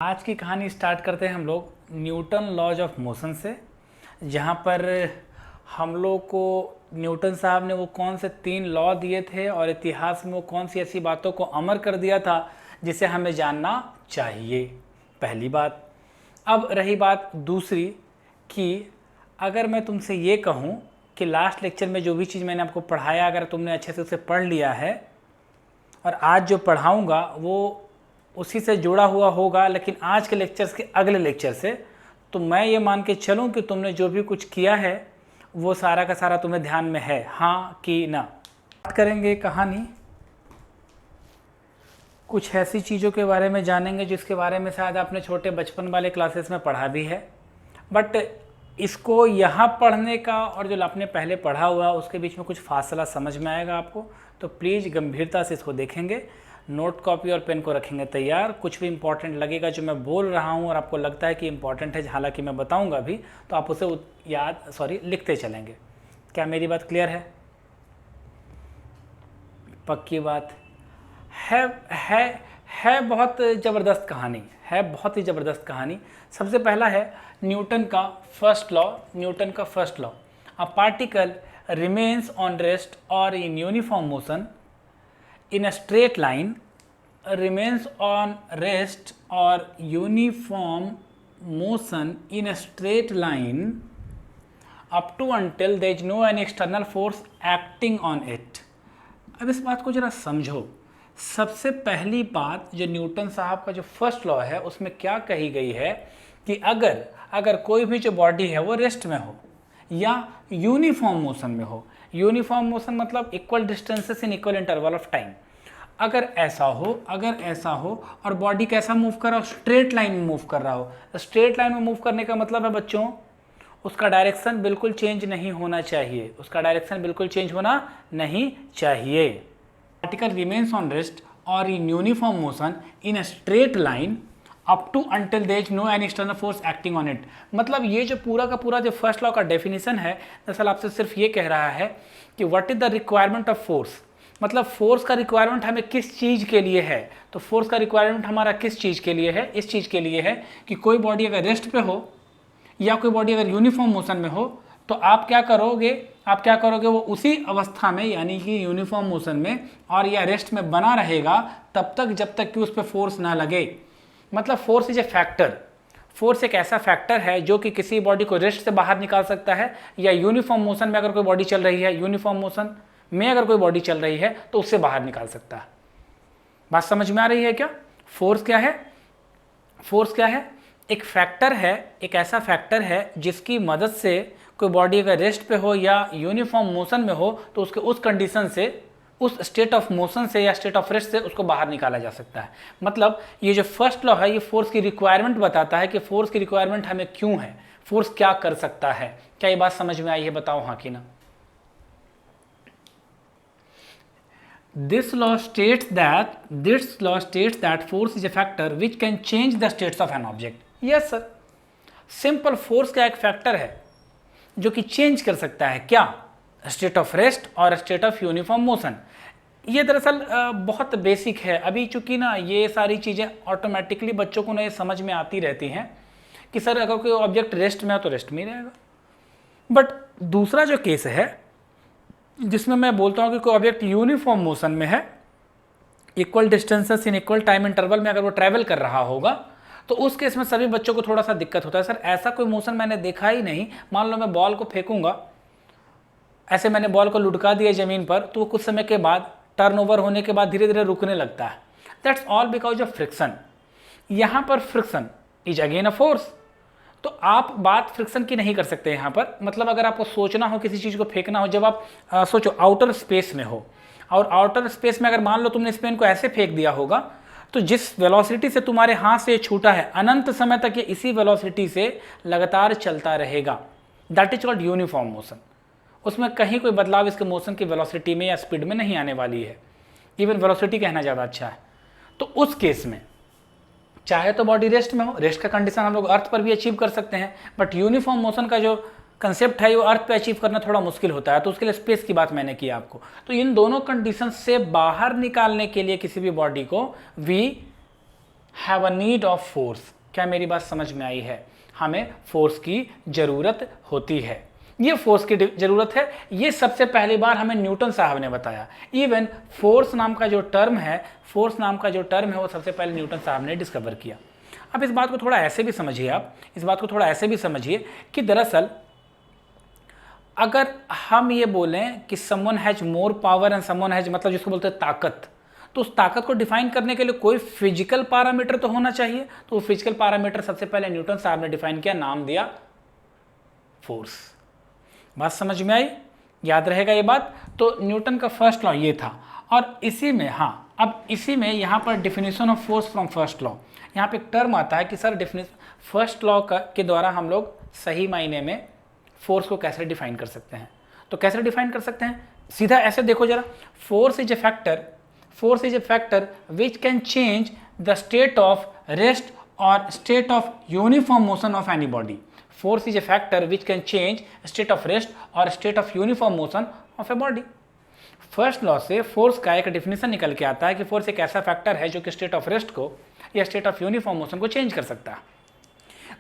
आज की कहानी स्टार्ट करते हैं हम लोग न्यूटन लॉज ऑफ मोशन से, जहाँ पर हम लोग को न्यूटन साहब ने वो कौन से 3 लॉ दिए थे और इतिहास में वो कौन सी ऐसी बातों को अमर कर दिया था जिसे हमें जानना चाहिए। पहली बात। अब रही बात दूसरी कि अगर मैं तुमसे ये कहूँ कि लास्ट लेक्चर में जो भी चीज़ मैंने आपको पढ़ाया अगर तुमने अच्छे से उसे पढ़ लिया है और आज जो पढ़ाऊँगा वो उसी से जुड़ा हुआ होगा, लेकिन आज के लेक्चर्स के अगले लेक्चर से, तो मैं ये मान के चलूँ कि तुमने जो भी कुछ किया है वो सारा का सारा तुम्हें ध्यान में है, हाँ कि ना। बात करेंगे कहानी, कुछ ऐसी चीज़ों के बारे में जानेंगे जिसके बारे में शायद आपने छोटे बचपन वाले क्लासेस में पढ़ा भी है, बट इसको यहाँ पढ़ने का और जो आपने पहले पढ़ा हुआ उसके बीच में कुछ फासला समझ में आएगा आपको, तो प्लीज़ गंभीरता से इसको देखेंगे। नोट कॉपी और पेन को रखेंगे तैयार। कुछ भी इंपॉर्टेंट लगेगा जो मैं बोल रहा हूँ और आपको लगता है कि इंपॉर्टेंट है, हालांकि मैं बताऊँगा भी, तो आप उसे लिखते चलेंगे। क्या मेरी बात क्लियर है? पक्की बात है बहुत ज़बरदस्त कहानी है, बहुत ही ज़बरदस्त कहानी। सबसे पहला है न्यूटन का first law. A particle remains on rest और in uniform motion in a straight line, remains on rest or uniform motion in a straight line up to until there is no any external force acting on it। अब इस बात को जरा समझो। सबसे पहली बात जो न्यूटन साहब का जो फर्स्ट लॉ है उसमें क्या कही गई है कि अगर कोई भी जो बॉडी है वो रेस्ट में हो या यूनिफॉर्म मोशन में हो, यूनिफॉर्म मोशन मतलब equal distances in equal interval of time, अगर ऐसा हो और बॉडी कैसा मूव कर रहा हो, स्ट्रेट लाइन में मूव कर रहा हो। स्ट्रेट लाइन में मूव करने का मतलब है बच्चों उसका डायरेक्शन बिल्कुल चेंज नहीं होना चाहिए, पार्टिकल रिमेन्स ऑन रेस्ट और in uniform motion in a straight line up to until there is no any external force acting on it. मतलब ये जो पूरा का पूरा जो फर्स्ट लॉ का डेफिनेशन है दरअसल आपसे सिर्फ ये कह रहा है कि what is the requirement of force, मतलब फोर्स का रिक्वायरमेंट हमें किस चीज़ के लिए है। तो फोर्स का रिक्वायरमेंट हमारा किस चीज़ के लिए है? इस चीज़ के लिए है कि कोई बॉडी अगर रेस्ट पे हो या कोई बॉडी अगर यूनिफॉर्म मोशन में हो तो आप क्या करोगे वो उसी अवस्था में यानी कि यूनिफॉर्म मोशन में और या रेस्ट में बना रहेगा तब तक जब तक कि उस पर फोर्स ना लगे। मतलब force is a factor, force एक ऐसा फैक्टर है जो कि किसी बॉडी को रेस्ट से बाहर निकाल सकता है या यूनिफॉर्म मोशन में अगर कोई बॉडी चल रही है, यूनिफॉर्म मोशन में अगर कोई बॉडी चल रही है तो उससे बाहर निकाल सकता है। बात समझ में आ रही है क्या? फोर्स क्या है? एक फैक्टर है, एक ऐसा फैक्टर है जिसकी मदद से कोई बॉडी अगर रेस्ट पे हो या यूनिफॉर्म मोशन में हो तो उसके उस कंडीशन से, उस स्टेट ऑफ मोशन से या स्टेट ऑफ रेस्ट से उसको बाहर निकाला जा सकता है। मतलब ये जो फर्स्ट लॉ है ये फोर्स की रिक्वायरमेंट बताता है कि फोर्स की रिक्वायरमेंट हमें क्यों है, फोर्स क्या कर सकता है। क्या ये बात समझ में आई है? बताओ हाँ कि ना। This law states that force is a factor which can change the states of an object. Yes sir, simple force का एक फैक्टर है जो कि चेंज कर सकता है क्या? स्टेट ऑफ रेस्ट और स्टेट ऑफ यूनिफॉर्म मोशन। ये दरअसल बहुत बेसिक है। अभी चूंकि ना ये सारी चीज़ें ऑटोमेटिकली बच्चों को ना ये समझ में आती रहती हैं कि सर अगर कोई ऑब्जेक्ट रेस्ट में है तो रेस्ट में ही रहेगा। बट दूसरा जो केस है जिसमें मैं बोलता हूँ कि कोई ऑब्जेक्ट यूनिफॉर्म मोशन में है, equal distances in equal time interval में अगर वो ट्रैवल कर रहा होगा तो उस केस में सभी बच्चों को थोड़ा सा दिक्कत होता है। सर ऐसा कोई मोशन मैंने देखा ही नहीं, मान लो मैं बॉल को फेंकूंगा, ऐसे मैंने बॉल को लुढ़का दिया ज़मीन पर तो वो कुछ समय के बाद टर्नओवर होने के बाद धीरे धीरे रुकने लगता है। That's all because of friction. यहाँ पर friction is again a force. तो आप बात फ्रिक्शन की नहीं कर सकते यहाँ पर। मतलब अगर आपको सोचना हो किसी चीज़ को फेंकना हो, जब आप सोचो आउटर स्पेस में हो और आउटर स्पेस में अगर मान लो तुमने इस पेन को ऐसे फेंक दिया होगा तो जिस वेलोसिटी से तुम्हारे हाथ से छूटा है अनंत समय तक ये इसी वेलोसिटी से लगातार चलता रहेगा। That is called uniform motion. उसमें कहीं कोई बदलाव इसके मोशन की वेलोसिटी में या स्पीड में नहीं आने वाली है। इवन वेलोसिटी कहना ज़्यादा अच्छा है। तो उस केस में चाहे तो बॉडी रेस्ट में हो, रेस्ट का कंडीशन हम लोग अर्थ पर भी अचीव कर सकते हैं, बट यूनिफॉर्म मोशन का जो कंसेप्ट है वो अर्थ पे अचीव करना थोड़ा मुश्किल होता है, तो उसके लिए स्पेस की बात मैंने की आपको। तो इन दोनों कंडीशन से बाहर निकालने के लिए किसी भी बॉडी को we have a need of force. क्या मेरी बात समझ में आई है? हमें फोर्स की ज़रूरत होती है। ये फोर्स की ज़रूरत है, ये सबसे पहली बार हमें न्यूटन साहब ने बताया। इवन फोर्स नाम का जो टर्म है, वो सबसे पहले न्यूटन साहब ने डिस्कवर किया। अब इस बात को थोड़ा ऐसे भी समझिए, आप इस बात को थोड़ा ऐसे भी समझिए कि दरअसल अगर हम ये बोलें कि someone has more power and someone has, मतलब जिसको बोलते हैं ताकत, तो उस ताकत को डिफाइन करने के लिए कोई फिजिकल पैरामीटर तो होना चाहिए। तो वो फिजिकल पैरामीटर सबसे पहले न्यूटन साहब ने डिफाइन किया, नाम दिया फोर्स। बात समझ में आई? याद रहेगा ये बात? तो न्यूटन का फर्स्ट लॉ ये था। और इसी में, हाँ, अब इसी में यहाँ पर definition of force from first law, यहाँ पे एक टर्म आता है कि सर डिफिनेशन फर्स्ट लॉ के द्वारा हम लोग सही मायने में फोर्स को कैसे डिफाइन कर सकते हैं। तो कैसे डिफाइन कर सकते हैं? सीधा ऐसे देखो जरा, force is a factor which can change the state of rest और state of uniform motion of any body. Force is a factor which can change state of rest और state of uniform motion of a body. First law से force का एक definition निकल के आता है कि फोर्स एक ऐसा फैक्टर है जो कि स्टेट ऑफ रेस्ट को या स्टेट ऑफ यूनिफॉर्म मोशन को चेंज कर सकता है।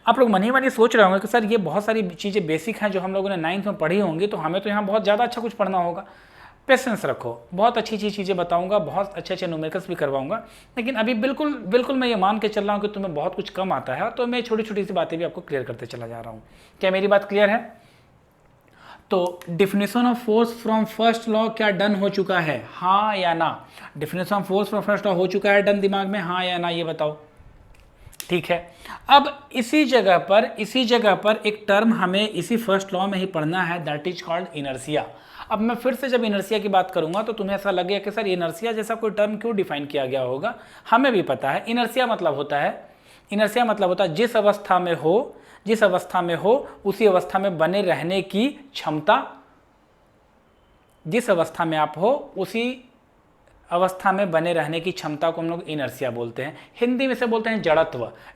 आप लोग मन ही मन ये सोच रहे होंगे कि सर ये बहुत सारी चीज़ें बेसिक हैं जो हम लोगों ने 9th में पढ़ी होंगी, तो हमें तो यहाँ बहुत ज़्यादा अच्छा कुछ पढ़ना होगा। पेशेंस रखो, बहुत अच्छी चीज़ें बताऊंगा, बहुत अच्छे न्यूमेरिकल्स भी करवाऊंगा, लेकिन अभी बिल्कुल मैं ये मान के चल रहा हूँ कि तुम्हें बहुत कुछ कम आता है, तो मैं छोटी छोटी सी बातें भी आपको क्लियर करते चला जा रहा हूँ। क्या मेरी बात क्लियर है? तो definition of force from first law क्या डन हो चुका है, हाँ या ना? Definition of force from first law हो चुका है डन दिमाग में, हाँ या ना, ये बताओ। ठीक है, अब इसी जगह पर एक टर्म हमें इसी फर्स्ट लॉ में ही पढ़ना है, दैट इज कॉल्ड इनर्शिया। अब मैं फिर से जब इनर्शिया की बात करूंगा तो तुम्हें ऐसा लगेगा कि सर इनर्शिया जैसा कोई टर्म क्यों डिफाइन किया गया होगा। हमें भी पता है इनर्शिया मतलब होता है जिस अवस्था में हो उसी अवस्था में बने रहने की क्षमता, जिस अवस्था में आप हो उसी अवस्था में बने रहने की क्षमता को हम लोग इनर्शिया बोलते हैं। हिंदी में से बोलते हैं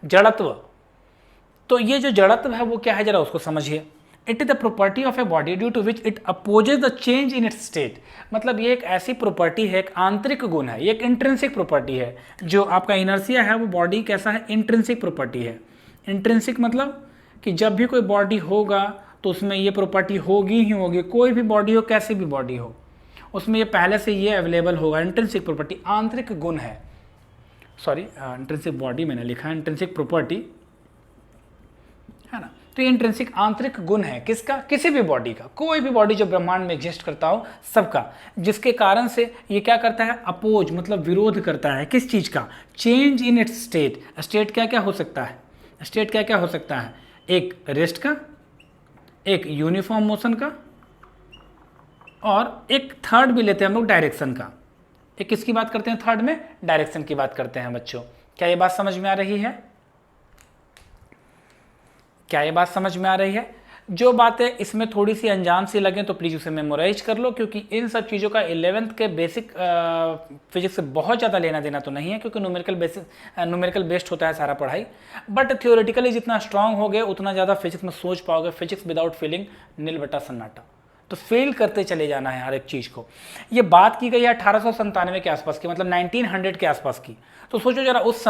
जड़त्व। तो ये जो जड़त्व है वो क्या है, जरा उसको समझिए। It is the property of a body due to which it opposes the change in its state. मतलब ये एक ऐसी प्रॉपर्टी है, एक आंतरिक गुण है, ये एक इंट्रिंसिक प्रॉपर्टी है। जो आपका इनर्शिया है वो बॉडी कैसा है, इंट्रिंसिक प्रॉपर्टी है। इंट्रिंसिक मतलब कि जब भी कोई बॉडी होगा तो उसमें ये प्रॉपर्टी होगी ही होगी, कोई भी बॉडी हो, कैसी भी बॉडी हो, उसमें ये पहले से ये अवेलेबल होगा। इंट्रिंसिक प्रॉपर्टी आंतरिक गुण है, सॉरी इंट्रिंसिक बॉडी मैंने लिखा है, इंट्रिंसिक प्रॉपर्टी है ना। तो ये इंट्रिंसिक आंतरिक गुण है किसका, किसी भी बॉडी का, कोई भी बॉडी जो ब्रह्मांड में एग्जिस्ट करता हो सबका, जिसके कारण से ये क्या करता है, अपोज मतलब विरोध करता है किस चीज़ का, change in its state. State क्या क्या हो सकता है, स्टेट क्या क्या हो सकता है, एक रेस्ट का, एक यूनिफॉर्म मोशन का, और एक थर्ड भी लेते हैं हम लोग डायरेक्शन का। एक किसकी बात करते हैं थर्ड में, डायरेक्शन की बात करते हैं बच्चों। क्या ये बात समझ में आ रही है? क्या ये बात समझ में आ रही है? जो बातें इसमें थोड़ी सी अनजान सी लगें तो प्लीज़ उसे मेमोराइज कर लो, क्योंकि इन सब चीज़ों का 11th के बेसिक फिजिक्स से बहुत ज़्यादा लेना देना तो नहीं है, क्योंकि न्यूमेरिकल बेस्ड होता है सारा पढ़ाई। बट थियोरेटिकली जितना स्ट्रांग हो गए उतना ज़्यादा फिजिक्स में सोच पाओगे। फिजिक्स विदाउट फीलिंग नील बटा सन्नाटा, तो फेल करते चले जाना है हर एक चीज़ को। ये बात की गई है 1897 के आसपास की, मतलब 1900 के आसपास की। तो सोचो जरा उस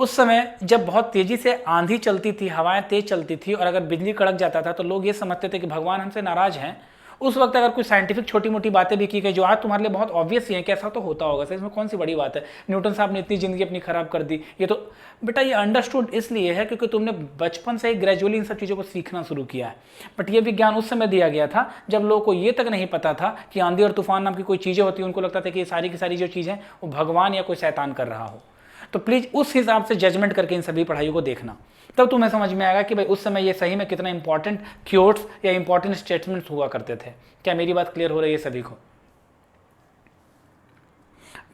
समय जब बहुत तेज़ी से आंधी चलती थी, हवाएं तेज चलती थी, और अगर बिजली कड़क जाता था तो लोग ये समझते थे कि भगवान हमसे नाराज़ हैं। उस वक्त अगर कोई साइंटिफिक छोटी मोटी बातें भी की गई जो आज तुम्हारे लिए बहुत ऑब्वियस ही है कि ऐसा तो होता होगा, सर इसमें कौन सी बड़ी बात है, न्यूटन साहब ने इतनी ज़िंदगी अपनी ख़राब कर दी, ये तो बेटा ये अंडरस्टूड इसलिए है क्योंकि तुमने बचपन से ही ग्रेजुअली इन सब चीज़ों को सीखना शुरू किया है। बट ये विज्ञान उस समय दिया गया था जब लोगों को ये तक नहीं पता था कि आंधी और तूफान नाम की कोई चीज़ें होती हैं। उनको लगता था कि ये सारी की सारी जो चीज़ें वो भगवान या कोई शैतान कर रहा हो। तो प्लीज़ उस हिसाब से जजमेंट करके इन सभी पढ़ाइयों को देखना, तब तुम्हें समझ में आएगा कि भाई उस समय ये सही में कितना इंपॉर्टेंट क्योट्स या इंपॉर्टेंट स्टेटमेंट्स हुआ करते थे। क्या मेरी बात क्लियर हो रही है सभी को?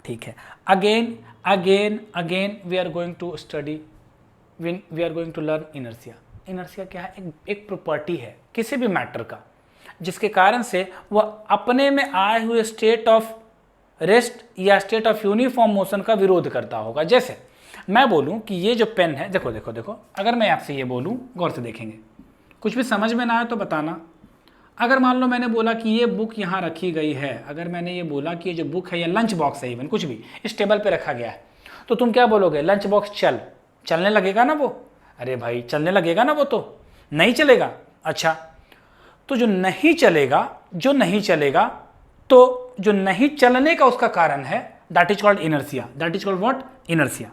ठीक है, again we are going to study, we are going to learn inertia. Inertia क्या है? एक प्रॉपर्टी है किसी भी मैटर का, जिसके कारण से वह अपने में आए हुए स्टेट ऑफ रेस्ट या स्टेट ऑफ यूनिफॉर्म मोशन का विरोध करता होगा। जैसे मैं बोलूं कि ये जो पेन है, देखो देखो देखो, अगर मैं आपसे ये बोलूं, गौर से देखेंगे, कुछ भी समझ में ना आए तो बताना। अगर मान लो मैंने बोला कि ये बुक यहाँ रखी गई है, अगर मैंने ये बोला कि ये जो बुक है ये लंच बॉक्स है, इवन कुछ भी इस टेबल पे रखा गया है, तो तुम क्या बोलोगे, लंच बॉक्स चलने लगेगा ना वो, अरे भाई चलने लगेगा ना वो, तो नहीं चलेगा। अच्छा, तो जो नहीं चलेगा तो जो नहीं चलने का उसका कारण है, that is called inertia. That is called what, inertia.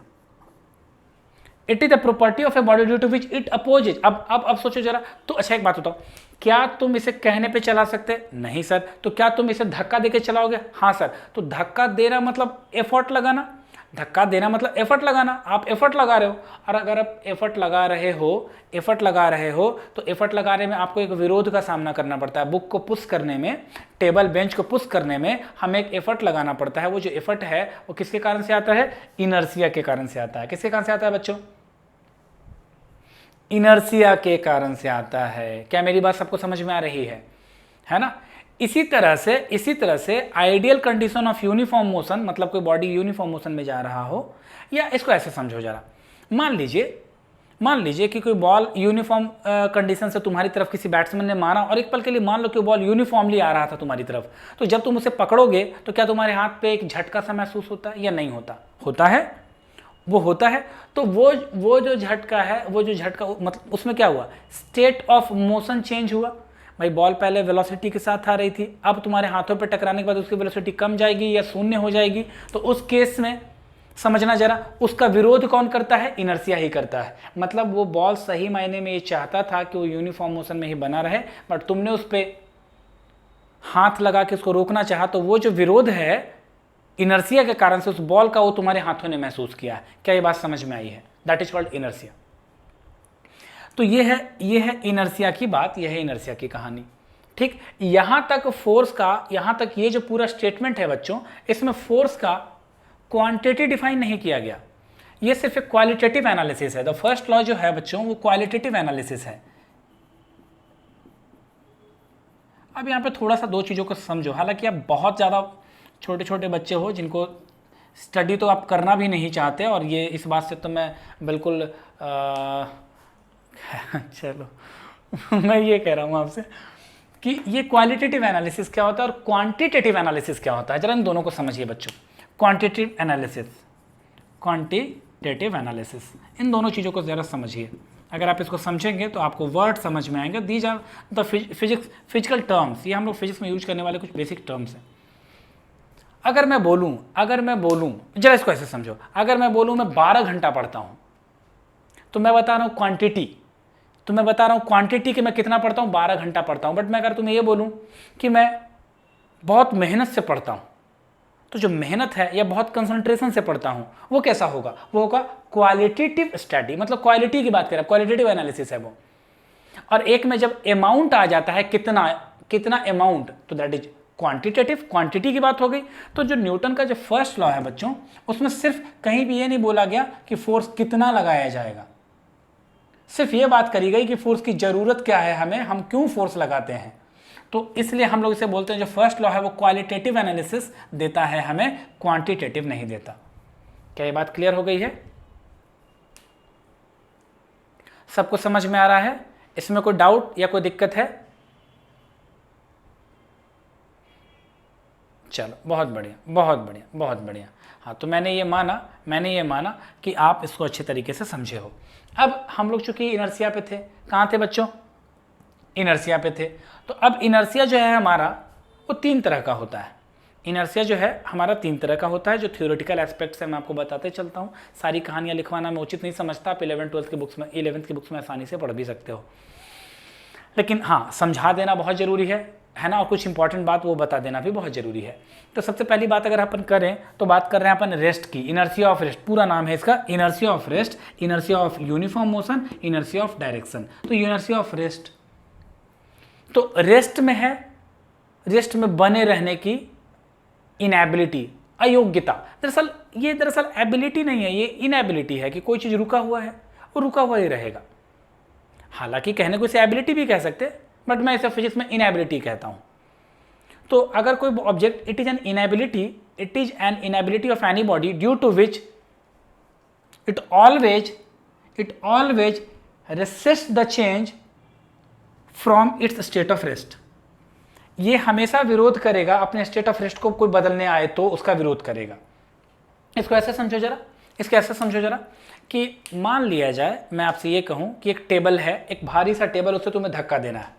It is the property of a body due to which it opposes. अब सोचो जरा, तो अच्छा एक बात बताओ, क्या तुम इसे कहने पे चला सकते, नहीं सर। तो क्या तुम इसे धक्का देके चलाओगे, हाँ सर। तो धक्का देना मतलब एफर्ट लगाना, धक्का देना मतलब एफर्ट लगाना, आप एफर्ट लगा रहे हो। और अगर आप एफर्ट लगा रहे हो तो एफर्ट लगाने में आपको एक विरोध का सामना करना पड़ता है। बुक को पुश करने में, टेबल बेंच को पुश करने में हमें एक एफर्ट लगाना पड़ता है। वो जो एफर्ट है वो किसके कारण से आता है, इनर्सिया के कारण से आता है। किसके कारण से आता है बच्चों, इनर्सिया के कारण से आता है। क्या मेरी बात सबको समझ में आ रही है ना। इसी तरह से ideal condition of uniform motion, मतलब कोई बॉडी यूनिफॉर्म मोशन में जा रहा हो, या इसको ऐसे समझो जरा, मान लीजिए कि कोई बॉल यूनिफॉर्म कंडीशन से तुम्हारी तरफ किसी बैट्समैन ने मारा, और एक पल के लिए मान लो कि बॉल यूनिफॉर्मली आ रहा था तुम्हारी तरफ, तो जब तुम उसे पकड़ोगे तो क्या तुम्हारे हाथ पे एक झटका सा महसूस होता है या नहीं होता, होता है, वो होता है। तो वो जो झटका मतलब उसमें क्या हुआ, स्टेट ऑफ मोशन चेंज हुआ। भाई बॉल पहले वेलोसिटी के साथ आ रही थी, अब तुम्हारे हाथों पे टकराने के बाद उसकी वेलोसिटी कम जाएगी या शून्य हो जाएगी। तो उस केस में समझना जरा, उसका विरोध कौन करता है, इनर्सिया ही करता है। मतलब वो बॉल सही मायने में ये चाहता था कि वो यूनिफॉर्म मोशन में ही बना रहे, बट तुमने उस पर हाथ लगा के उसको रोकना चाहा, तो वो जो विरोध है इनर्सिया के कारण से उस बॉल का, वो तुम्हारे हाथों ने महसूस किया है। क्या ये बात समझ में आई है, दैट इज कॉल्ड इनर्सिया। तो ये है इनर्सिया की बात, यह है इनर्सिया की कहानी। ठीक, यहां तक ये जो पूरा स्टेटमेंट है बच्चों, इसमें फोर्स का क्वांटिटी डिफाइन नहीं किया गया, ये सिर्फ एक क्वालिटेटिव एनालिसिस है। द फर्स्ट लॉ जो है बच्चों वो क्वालिटेटिव एनालिसिस है। अब यहां पे थोड़ा सा दो चीजों को समझो, हालांकि आप बहुत ज्यादा छोटे छोटे बच्चे हो जिनको स्टडी तो आप करना भी नहीं चाहते, और ये इस बात से तो मैं बिल्कुल चलो मैं ये कह रहा हूँ आपसे कि ये क्वालिटेटिव एनालिसिस क्या होता है और क्वांटिटेटिव एनालिसिस क्या होता है, जरा इन दोनों को समझिए बच्चों। क्वांटिटेटिव एनालिसिस, इन दोनों चीज़ों को ज़रा समझिए। अगर आप इसको समझेंगे तो आपको वर्ड समझ में आएंगे। These are the physical terms, ये हम लोग फिजिक्स में यूज करने वाले कुछ बेसिक टर्म्स हैं। अगर मैं बोलूँ जरा इसको ऐसे समझो, अगर मैं बोलूँ मैं 12 घंटा पढ़ता हूँ, तो मैं बता रहा हूँ क्वांटिटी कि मैं कितना पढ़ता हूँ, 12 घंटा पढ़ता हूँ। बट मैं अगर तुम्हें ये बोलूँ कि मैं बहुत मेहनत से पढ़ता हूँ, तो जो मेहनत है या बहुत कंसंट्रेशन से पढ़ता हूँ, वो कैसा होगा, वो होगा क्वालिटेटिव स्टडी, मतलब क्वालिटी की बात करें, क्वालिटेटिव एनालिसिस है वो। और एक में जब अमाउंट आ जाता है, कितना अमाउंट, तो दैट इज क्वांटिटेटिव, क्वांटिटी की बात हो गई। तो जो न्यूटन का जो फर्स्ट लॉ है बच्चों, उसमें सिर्फ कहीं भी ये नहीं बोला गया कि फोर्स कितना लगाया जाएगा, सिर्फ ये बात करी गई कि फोर्स की जरूरत क्या है हमें, हम क्यों फोर्स लगाते हैं। तो इसलिए हम लोग इसे बोलते हैं जो फर्स्ट लॉ है वो क्वालिटेटिव एनालिसिस देता है हमें, क्वांटिटेटिव नहीं देता। क्या ये बात क्लियर हो गई है, सबको समझ में आ रहा है, इसमें कोई डाउट या कोई दिक्कत है? चलो बहुत बढ़िया। हाँ, तो मैंने ये माना कि आप इसको अच्छे तरीके से समझे हो। अब हम लोग चूंकि इनर्सिया पे थे, कहाँ थे बच्चों, इनर्सिया पे थे। तो अब इनर्सिया जो है हमारा वो 3 तरह का होता है। इनर्सिया जो है हमारा 3 तरह का होता है, जो थ्योरेटिकल एस्पेक्ट्स है मैं आपको बताते चलता हूँ। सारी कहानियाँ लिखवाना मैं उचित नहीं समझता, आप 11th की बुक्स में आसानी से पढ़ भी सकते हो, लेकिन हाँ समझा देना बहुत ज़रूरी है ना, और कुछ इंपॉर्टेंट बात वो बता देना भी बहुत ज़रूरी है। तो सबसे पहली बात अगर अपन करें तो बात कर रहे हैं अपन रेस्ट की, इनर्सिया ऑफ रेस्ट, पूरा नाम है इसका inertia of rest, inertia of uniform motion, inertia of direction. तो इनर्सिया ऑफ रेस्ट, तो रेस्ट में है, रेस्ट में बने रहने की इनएबिलिटी, अयोग्यता। दरअसल एबिलिटी नहीं है, ये इनएबिलिटी है कि कोई चीज़ रुका हुआ है, वो रुका हुआ ही रहेगा। हालांकि कहने को इसे एबिलिटी भी कह सकते, बट मैं इसे फिजिक्स में इनएबिलिटी कहता हूं। तो अगर कोई object, it is an inability of any body due to which it always resist the change from its state of rest. ये हमेशा विरोध करेगा, अपने स्टेट ऑफ रेस्ट को कोई बदलने आए तो उसका विरोध करेगा। इसको ऐसे समझो जरा इसको ऐसा समझो जरा कि मान लिया जाए मैं आपसे ये कहूँ कि एक टेबल है, एक भारी सा टेबल, उसे तुम्हें धक्का देना है,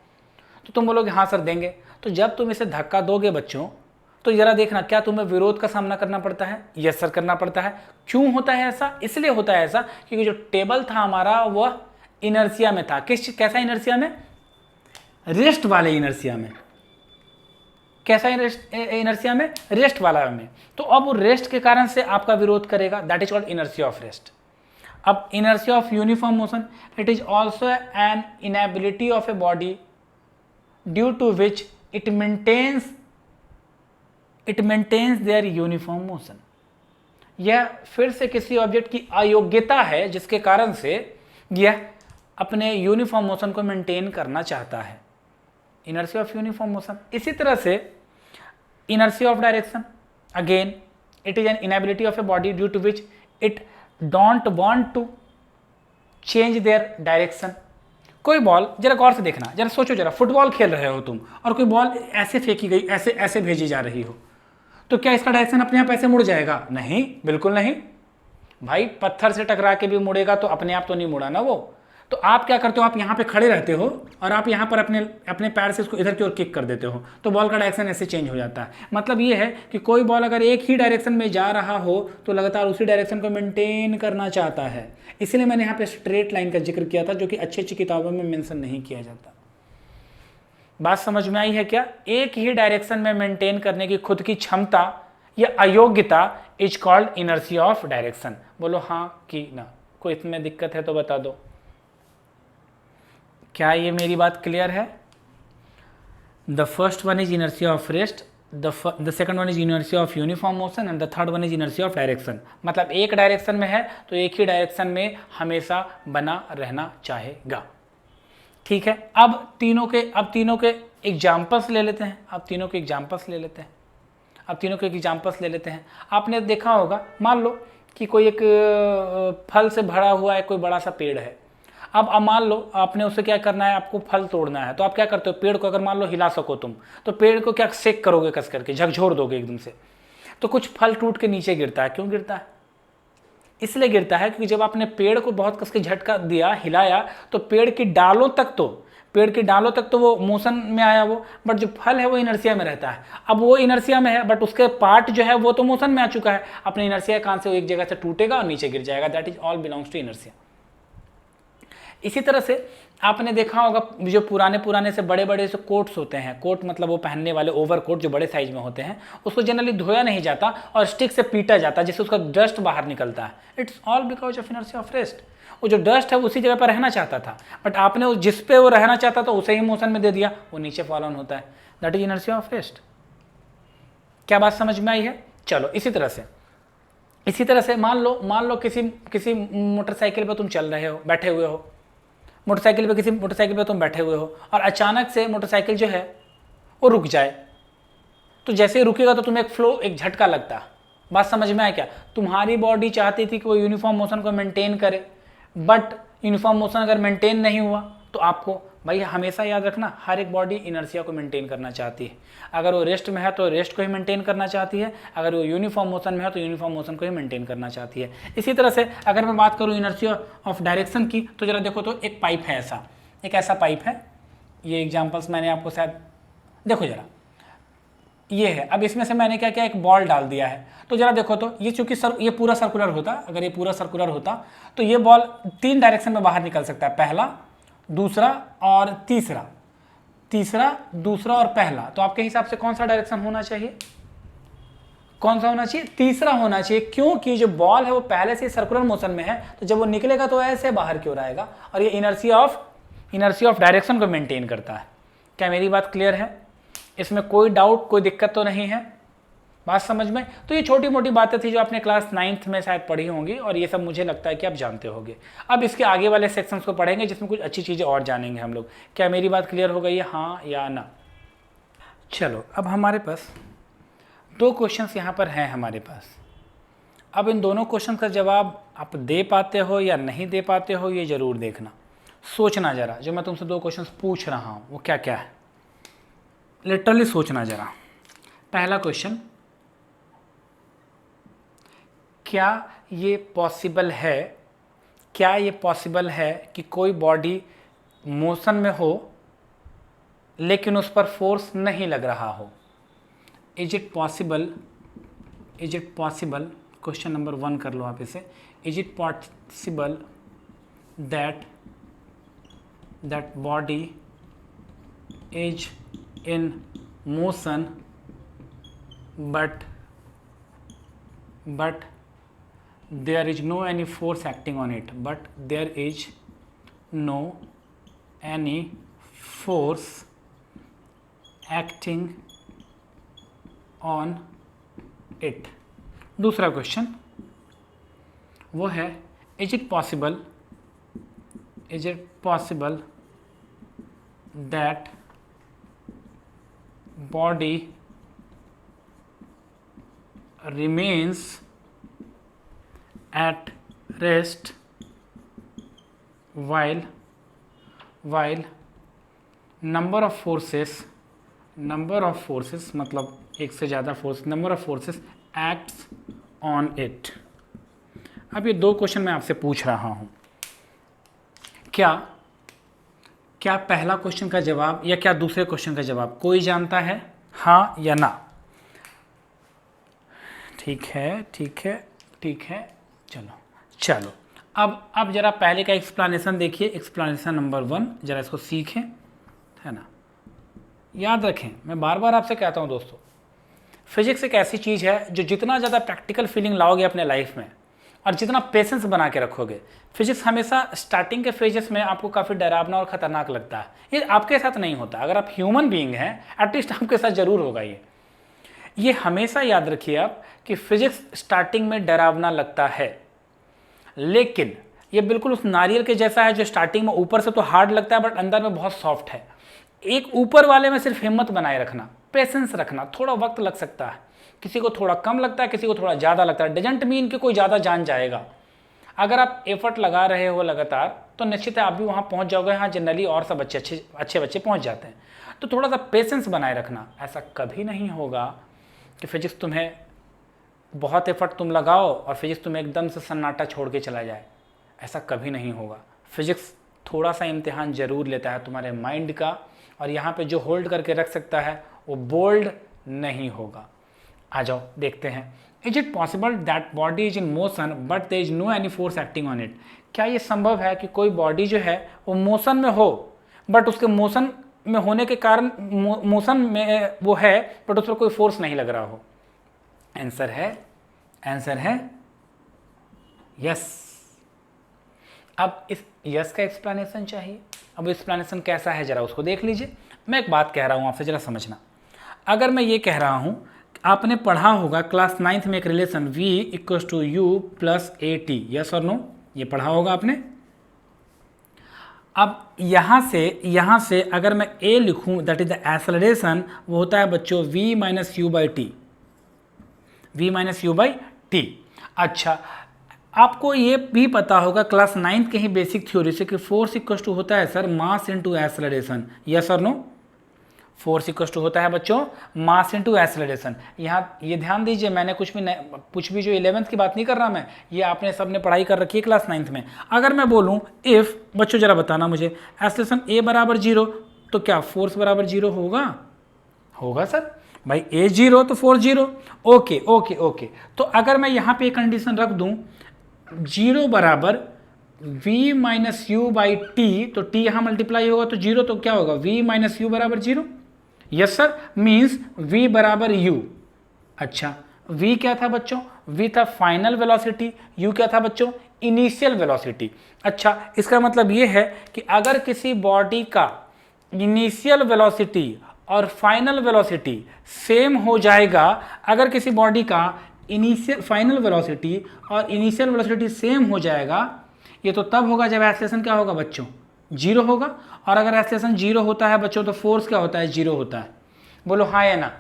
तो तुम बोलोगे हाँ सर देंगे। तो जब तुम इसे धक्का दोगे बच्चों, तो जरा देखना क्या तुम्हें विरोध का सामना करना पड़ता है? यस सर करना पड़ता है। क्यों होता है ऐसा? इसलिए होता है ऐसा क्योंकि जो टेबल था हमारा वह इनर्सिया में था। कैसा इनर्सिया में? रेस्ट वाले इनर्सिया में। कैसा इनर्सिया में? रेस्ट वाला में। तो अब वो रेस्ट के कारण से आपका विरोध करेगा, that is called inertia of rest. अब inertia of uniform motion, it is also an inability of a body due to which it maintains their uniform motion. यह फिर से किसी ऑब्जेक्ट की अयोग्यता है जिसके कारण से यह अपने यूनिफॉर्म मोशन को मेंटेन करना चाहता है। Inertia of uniform motion. इसी तरह से inertia of direction, again it is an inability of a body due to which it don't want to change their direction. कोई बॉल, जरा गौर से देखना, जरा सोचो, जरा फुटबॉल खेल रहे हो तुम और कोई बॉल ऐसे फेंकी गई, ऐसे ऐसे भेजी जा रही हो, तो क्या इसका डायरेक्शन अपने आप ऐसे मुड़ जाएगा? नहीं, बिल्कुल नहीं भाई। पत्थर से टकरा के भी मुड़ेगा तो अपने आप तो नहीं मुड़ा ना वो। तो आप क्या करते हो, आप यहाँ पे खड़े रहते हो और आप यहाँ पर अपने पैर से इसको इधर की ओर किक कर देते हो, तो बॉल का डायरेक्शन ऐसे चेंज हो जाता है। मतलब ये है कि कोई बॉल अगर एक ही डायरेक्शन में जा रहा हो तो लगातार उसी डायरेक्शन को मेंटेन करना चाहता है। इसलिए मैंने यहाँ पे स्ट्रेट लाइन का जिक्र किया था, जो कि अच्छी अच्छी किताबों में मेंशन नहीं किया जाता। बात समझ में आई है क्या? एक ही डायरेक्शन में मेंटेन करने की खुद की क्षमता या अयोग्यता is called inertia of direction. बोलो हाँ कि ना? कोई इसमें दिक्कत है तो बता दो। क्या ये मेरी बात क्लियर है? The first one is inertia of rest, the second one is inertia of uniform motion and the third one is inertia of direction. मतलब एक डायरेक्शन में है तो एक ही डायरेक्शन में हमेशा बना रहना चाहेगा। ठीक है, अब तीनों के एग्जाम्पल्स ले लेते हैं। अब तीनों के एग्जाम्पल्स ले लेते हैं। आपने देखा होगा, मान लो कि कोई एक फल से भरा हुआ है कोई बड़ा सा पेड़ है। अब मान लो आपने उसे क्या करना है, आपको फल तोड़ना है, तो आप क्या करते हो, पेड़ को अगर मान लो हिला सको तुम, तो पेड़ को क्या शेक करोगे, कस करके झकझोर दोगे एकदम से, तो कुछ फल टूट के नीचे गिरता है। क्यों गिरता है? इसलिए गिरता है क्योंकि जब आपने पेड़ को बहुत कस के झटका दिया, हिलाया, तो पेड़ की डालों तक तो वो मोशन में आया वो, बट जो फल है वो इनर्शिया में रहता है। अब वो इनर्शिया में है बट उसके पार्ट जो है वो तो मोशन में आ चुका है। अपने इनर्शिया के कारण से वो एक जगह से टूटेगा और नीचे गिर जाएगा। That is all belongs to inertia. इसी तरह से आपने देखा होगा जो पुराने से बड़े से कोट्स होते हैं, कोट मतलब वो पहनने वाले ओवर कोट जो बड़े साइज में होते हैं, उसको जनरली धोया नहीं जाता और स्टिक से पीटा जाता है जिससे उसका डस्ट बाहर निकलता है। It's all because of inertia of rest. वो जो डस्ट है उसी जगह पर रहना चाहता था, बट आपने जिस पे वो रहना चाहता था उसे ही मोशन में दे दिया, वो नीचे फॉल ऑन होता है। That is inertia of rest. क्या बात समझ में आई है? चलो इसी तरह से मान लो किसी मोटरसाइकिल पर तुम चल रहे हो, बैठे हुए हो, किसी मोटरसाइकिल पे तुम बैठे हुए हो और अचानक से मोटरसाइकिल जो है वो रुक जाए। तो जैसे ही रुकेगा तो तुम्हें एक झटका लगता। बात समझ में आया क्या? तुम्हारी बॉडी चाहती थी कि वो यूनिफॉर्म मोशन को मेंटेन करे, बट यूनिफॉर्म मोशन अगर मेंटेन नहीं हुआ तो आपको, भाई हमेशा याद रखना, हर एक बॉडी इनर्शिया को मेंटेन करना चाहती है। अगर वो रेस्ट में है तो रेस्ट को ही मेंटेन करना चाहती है, अगर वो यूनिफॉर्म मोशन में है तो यूनिफॉर्म मोशन को ही मेंटेन करना चाहती है। इसी तरह से अगर मैं बात करूँ इनर्शिया ऑफ डायरेक्शन की, तो जरा देखो तो एक पाइप है, एक ऐसा पाइप है। ये एग्जाम्पल्स मैंने आपको शायद, देखो जरा, ये है। अब इसमें से मैंने क्या किया, एक बॉल डाल दिया है। तो जरा देखो तो ये चूंकि ये पूरा सर्कुलर होता, अगर ये पूरा सर्कुलर होता तो ये बॉल 3 डायरेक्शन में बाहर निकल सकता है, पहला, दूसरा और तीसरा, दूसरा और पहला। तो आपके हिसाब से कौन सा डायरेक्शन होना चाहिए? कौन सा होना चाहिए? तीसरा होना चाहिए, क्योंकि जो बॉल है वो पहले से सर्कुलर मोशन में है, तो जब वो निकलेगा तो ऐसे बाहर की ओर आएगा और ये इनर्शिया ऑफ डायरेक्शन को मेंटेन करता है। क्या मेरी बात क्लियर है? इसमें कोई डाउट, कोई दिक्कत तो नहीं है? बात समझ में? तो ये छोटी मोटी बातें थी जो आपने क्लास 9th में शायद पढ़ी होंगी और ये सब मुझे लगता है कि आप जानते होंगे। अब इसके आगे वाले सेक्शंस को पढ़ेंगे जिसमें कुछ अच्छी चीज़ें और जानेंगे हम लोग। क्या मेरी बात क्लियर हो गई है, हाँ या ना? चलो, अब हमारे पास 2 क्वेश्चंस यहाँ पर हैं हमारे पास। अब इन दोनों क्वेश्चन का जवाब आप दे पाते हो या नहीं दे पाते हो, ये ज़रूर देखना, सोचना जरा। जो मैं तुमसे 2 क्वेश्चन पूछ रहा हूँ वो क्या क्या है, लिटरली सोचना जरा। पहला क्वेश्चन, क्या ये पॉसिबल है, क्या ये पॉसिबल है कि कोई बॉडी मोशन में हो लेकिन उस पर फोर्स नहीं लग रहा हो? Is it possible, is it possible, question number 1 कर लो आप इसे, is it possible that body is in motion but there is no any force acting on it, but there is no any force acting on it. दूसरा question वो है, is it possible that body remains at rest while number of forces मतलब एक से ज़्यादा force, number of forces acts on it. अब ये 2 question मैं आपसे पूछ रहा हूँ, क्या पहला क्वेश्चन का जवाब या क्या दूसरे क्वेश्चन का जवाब कोई जानता है, हाँ या ना? ठीक है, चलो अब जरा पहले का एक्सप्लेनेशन देखिए, एक्सप्लेनेशन नंबर 1 जरा इसको सीखें, है ना। याद रखें, मैं बार बार आपसे कहता हूं दोस्तों, फिजिक्स एक ऐसी चीज़ है जो जितना ज़्यादा प्रैक्टिकल फीलिंग लाओगे अपने लाइफ में और जितना पेशेंस बना के रखोगे, फिजिक्स हमेशा स्टार्टिंग के फेजेस में आपको काफ़ी डरावना और ख़तरनाक लगता है। ये आपके साथ नहीं होता, अगर आप ह्यूमन बीइंग हैं एटलीस्ट आपके साथ ज़रूर होगा। ये हमेशा याद रखिए आप कि फिजिक्स स्टार्टिंग में डरावना लगता है, लेकिन ये बिल्कुल उस नारियल के जैसा है जो स्टार्टिंग में ऊपर से तो हार्ड लगता है बट अंदर में बहुत सॉफ्ट है। एक ऊपर वाले में सिर्फ हिम्मत बनाए रखना, पेशेंस रखना, थोड़ा वक्त लग सकता है, किसी को थोड़ा कम लगता है, किसी को थोड़ा ज़्यादा लगता है, डजंट मीन कि कोई ज़्यादा जान जाएगा। अगर आप एफर्ट लगा रहे हो लगातार तो निश्चित है आप भी वहाँ पहुँच जाओगे। हाँ, जनरली और सब अच्छे बच्चे पहुँच जाते हैं। तो थोड़ा सा पेशेंस बनाए रखना। ऐसा कभी नहीं होगा कि फिजिक्स तुम्हें बहुत एफर्ट तुम लगाओ और फिजिक्स तुम्हें एकदम से सन्नाटा छोड़ के चला जाए, ऐसा कभी नहीं होगा। फिजिक्स थोड़ा सा इम्तिहान ज़रूर लेता है तुम्हारे माइंड का, और यहाँ पे जो होल्ड करके रख सकता है वो बोल्ड नहीं होगा। आ जाओ देखते हैं, is it possible that body is in motion but there is no any force acting on it? क्या ये संभव है कि कोई बॉडी जो है वो मोशन में हो बट उसके मोशन में होने के कारण मोशन में वो है बट उस पर कोई फोर्स नहीं लग रहा हो? आंसर है यस। अब इस यस का एक्सप्लेनेशन चाहिए। अब एक्सप्लेनेशन कैसा है जरा उसको देख लीजिए। मैं एक बात कह रहा हूँ आपसे, जरा समझना। अगर मैं ये कह रहा हूँ, आपने पढ़ा होगा क्लास 9th में एक relation V equals to U plus AT, yes और नो, ये पढ़ा होगा आपने। अब यहाँ से अगर मैं A लिखूँ, दैट इज द एक्सेलरेशन, वो होता है बच्चों V minus U by T. अच्छा, आपको ये भी पता होगा क्लास 9th के ही बेसिक थ्योरी से कि फोर्स इक्वल्स टू होता है सर मास इनटू एक्सेलरेशन, यस और नो। फोर्स इक्वल्स टू होता है बच्चों मास इनटू एक्सेलरेशन। यहाँ ये ध्यान दीजिए, मैंने कुछ भी जो 11th की बात नहीं कर रहा मैं, ये आपने सबने पढ़ाई कर रखी है क्लास 9th में। अगर मैं बोलूँ इफ़, बच्चों जरा बताना मुझे, एक्सेलरेशन A बराबर 0 तो क्या फोर्स बराबर 0 होगा सर? भाई A 0 तो फोर्स 0। ओके। तो अगर मैं यहाँ पे एक कंडीशन रख दूँ 0 बराबर V minus you by T, तो t यहाँ मल्टीप्लाई होगा तो 0, तो क्या होगा V माइनस यू बराबर 0। यस सर, मीन्स V बराबर U। अच्छा, V क्या था बच्चों? V था फाइनल वेलोसिटी, U क्या था बच्चों? Initial velocity. अच्छा, इसका मतलब ये है कि अगर किसी बॉडी का इनिशियल वेलोसिटी और फाइनल वेलोसिटी सेम हो जाएगा, अगर किसी बॉडी का फाइनल वेलोसिटी और इनिशियल वेलोसिटी सेम हो जाएगा, ये तो तब होगा जब एक्सेलरेशन क्या होगा बच्चों? 0 होगा। और अगर एक्सेलरेशन 0 होता है बच्चों तो फोर्स क्या होता है? 0 होता है। बोलो हाँ या ना।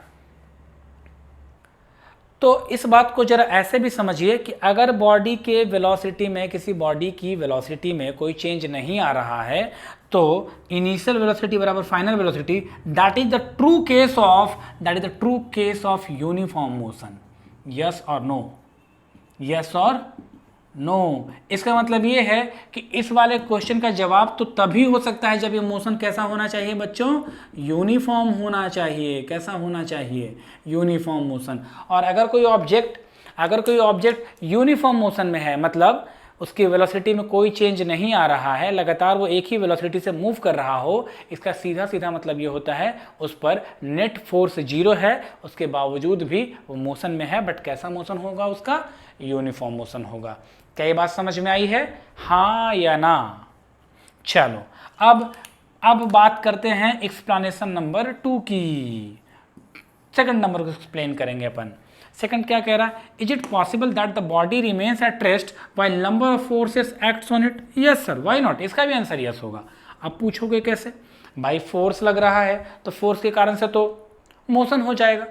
तो इस बात को जरा ऐसे भी समझिए कि अगर बॉडी के वेलोसिटी में, किसी बॉडी की वेलोसिटी में कोई चेंज नहीं आ रहा है तो इनिशियल वेलोसिटी बराबर final velocity, that is the true case of uniform motion. Yes और नो? यस और नो, इसका मतलब ये है कि इस वाले क्वेश्चन का जवाब तो तभी हो सकता है जब ये मोशन कैसा होना चाहिए बच्चों, यूनिफॉर्म होना चाहिए। कैसा होना चाहिए, यूनिफॉर्म मोशन। और अगर कोई ऑब्जेक्ट यूनिफॉर्म मोशन में है, मतलब उसकी वेलोसिटी में कोई चेंज नहीं आ रहा है, लगातार वो एक ही वेलोसिटी से मूव कर रहा हो, इसका सीधा सीधा मतलब ये होता है उस पर नेट फोर्स 0 है, उसके बावजूद भी वो मोशन में है, बट कैसा मोशन होगा उसका, यूनिफॉर्म मोशन होगा। क्या ये बात समझ में आई है, हाँ या ना? चलो अब बात करते हैं एक्सप्लेनेशन नंबर 2 की। सेकंड नंबर को एक्सप्लेन करेंगे अपन। सेकंड क्या कह रहा है, is it possible that the body remains at rest while number of forces acts on it? Yes sir, why not, इसका भी आंसर यस होगा। अब पूछोगे कैसे, भाई फोर्स लग रहा है तो फोर्स के कारण से तो मोशन हो जाएगा।